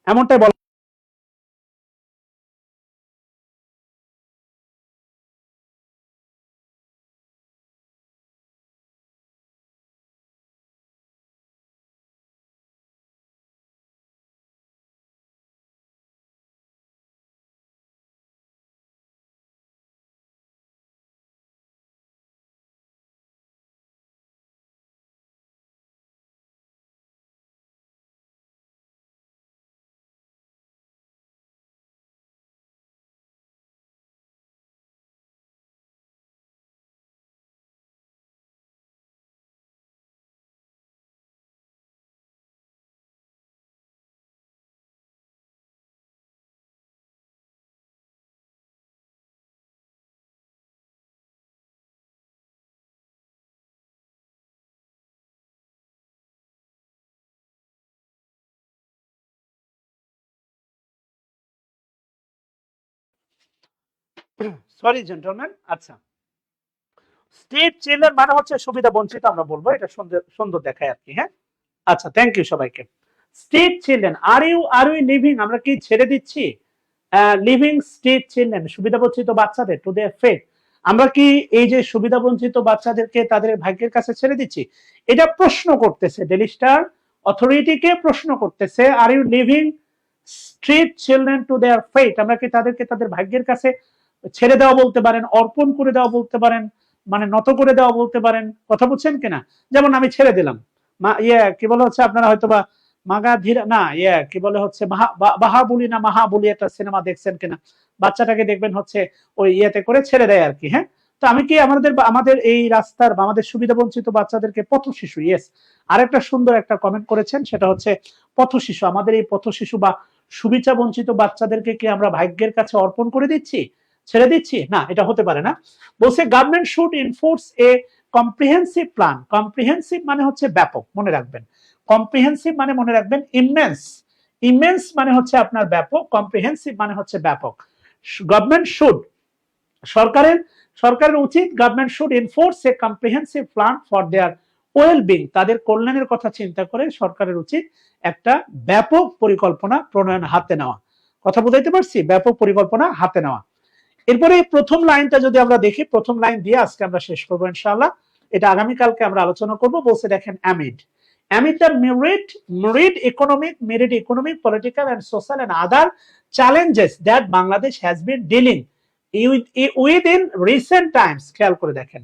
এমনটাই বলা। Sorry gentleman. আচ্ছা, স্টেট চিলড্রেন মানে হচ্ছে সুবিধা বঞ্চিত, আমরা বলবো এটা সুন্দর সুন্দর দেখায় আর কি। হ্যাঁ, আচ্ছা, থ্যাংক ইউ সবাইকে। Street children, are you living, আমরা কি ছেড়ে দিচ্ছি লিভিং স্ট্রিট চিলড্রেন, সুবিধাবঞ্চিত বাচ্চাদের টু দেয়ার ফেট, আমরা কি এই যে সুবিধাবঞ্চিত বাচ্চাদেরকে তাদের ভাগ্যের কাছে ছেড়ে দিচ্ছি? এটা প্রশ্ন করতেছে ডেইলি স্টার, অথরিটিকে প্রশ্ন করতেছে, are you leaving street children to their fate, আমরা কি তাদেরকে তাদের ভাগ্যের কাছে ছেড়ে দেওয়া বলতে পারেন, অর্পণ করে দেওয়া বলতে পারেন, মানে নত করে দেওয়া বলতে পারেন, কথা বুঝছেন কিনা? যেমন আমি ছেড়ে দিলাম, কি বলে হচ্ছে আপনারা হয়তো বা মাগাধীর না কি বলে হচ্ছে বাহাবুলি না মাহাবুলি একটা সিনেমা দেখছেন কিনা, বাচ্চাটাকে দেখবেন হচ্ছে ওই ইয়েতে করে ছেড়ে দেয় আর কি। হ্যাঁ, তো আমি কি আমাদের এই রাস্তার বা আমাদের সুবিধা বঞ্চিত বাচ্চাদেরকে পথ শিশু, ইয়েস, আরেকটা সুন্দর একটা কমেন্ট করেছেন, সেটা হচ্ছে পথ শিশু, আমাদের এই পথ শিশু বা সুবিধা বঞ্চিত বাচ্চাদেরকে কি আমরা ভাগ্যের কাছে অর্পণ করে দিচ্ছি, ছেড়ে দিচ্ছি? না, এটা হতে পারে না। বলছে government should enforce A comprehensive plan, comprehensive মানে হচ্ছে ব্যাপক, মনে রাখবেন, কম্প্রিহেন্সিভ মানে মনে রাখবেন ইমেন্স, ইমেন্স মানে হচ্ছে আপনার ব্যাপক, কম্প্রিহেন্সিভ মানে হচ্ছে ব্যাপক। গভর্নমেন্ট শুড, সরকারের উচিত, government should enforce A comprehensive plan for their well being, তাদের কল্যাণের কথা চিন্তা করে সরকারের উচিত একটা ব্যাপক পরিকল্পনা প্রণয়ন হাতে নেওয়া। কথা বুঝাইতে পারছি? ব্যাপক পরিকল্পনা হাতে নেওয়া। এরপরে প্রথম লাইনটা যদি আমরা দেখি, প্রথম লাইন দিয়ে আজকে আমরা শেষ করবো ইনশাআল্লাহ, এটা আগামীকালকে আমরা আলোচনা করব। বলছে দেখেন amid the myriad economic, political and social and other challenges that Bangladesh has been dealing with in recent times, খেয়াল করে দেখেন,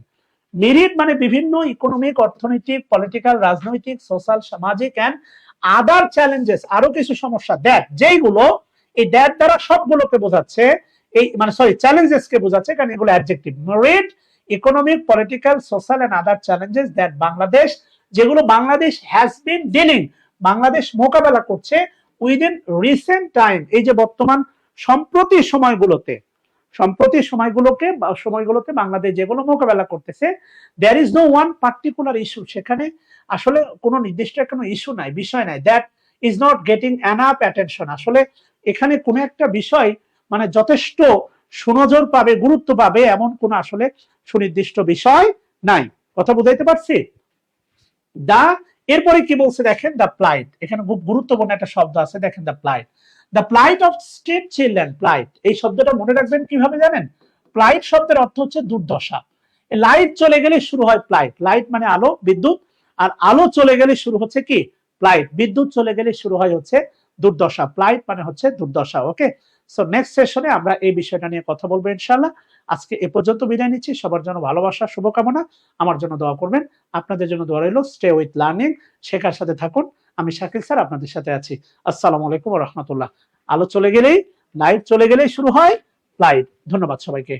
মেরিট মানে বিভিন্ন ইকোনমিক, অর্থনৈতিক, পলিটিক্যাল, রাজনৈতিক, সোশ্যাল, সামাজিক এন্ড আদার চ্যালেঞ্জেস, আরো কিছু সমস্যা, দ্যাট, যেইগুলো, এই দ্যাট দ্বারা সবগুলোকে বোঝাচ্ছে, এই মানে সরি চ্যালেঞ্জেস কে বোঝাচ্ছে, কারণ এগুলো adjective. Myriad economic, political, social and other challenges that Bangladesh, যেগুলো Bangladesh has been dealing, Bangladesh মোকাবেলা করছে উইদিন রিসেন্ট টাইম, এই যে বর্তমান সম্প্রতি সময়গুলোতে বাংলাদেশ যেগুলো মোকাবেলা করতেছে, there is no one particular issue, সেখানে আসলে কোনো নির্দিষ্ট কোনো ইস্যু নাই, বিষয় নাই, that is not getting enough attention, আসলে এখানে কোনো একটা বিষয় মানে যথেষ্ট সুনজর পাবে, গুরুত্ব পাবে, এমন কোন আসলে সুনির্দিষ্ট বিষয় নাই। কথা বুঝাইতে পারছি? এরপরে কি বলছে দেখেন, দ্য প্লাইট, এখানে খুব গুরুত্বপূর্ণ একটা শব্দ আছে, দেখেন the plight of street children, plight, এই শব্দটা মনে রাখবেন কিভাবে জানেন? প্লাইট শব্দের অর্থ হচ্ছে দুর্দশা, লাইট চলে গেলে শুরু হয় প্লাইট, লাইট মানে আলো, বিদ্যুৎ, আর আলো চলে গেলে শুরু হচ্ছে কি? প্লাইট, বিদ্যুৎ চলে গেলে শুরু হয় হচ্ছে দুর্দশা, প্লাইট মানে হচ্ছে দুর্দশা। ওকে, সো নেক্সট সেশনে আমরা এই বিষয়টা নিয়ে কথা বলবো ইনশাআল্লাহ। আজকে এ পর্যন্ত বিদায় নিচ্ছি, সবার জন্য ভালোবাসা, শুভকামনা, আমার জন্য দোয়া করবেন, আপনাদের জন্য দোয়া রইল। স্টে উইথ লার্নিং, শেখার সাথে থাকুন, আমি শাকিল স্যার আপনাদের সাথে আছি। আসসালামু আলাইকুম ওয়া রাহমাতুল্লাহ। আলো চলে গেলেই, লাইট চলে গেলেই শুরু হয় প্লাইট। ধন্যবাদ সবাইকে।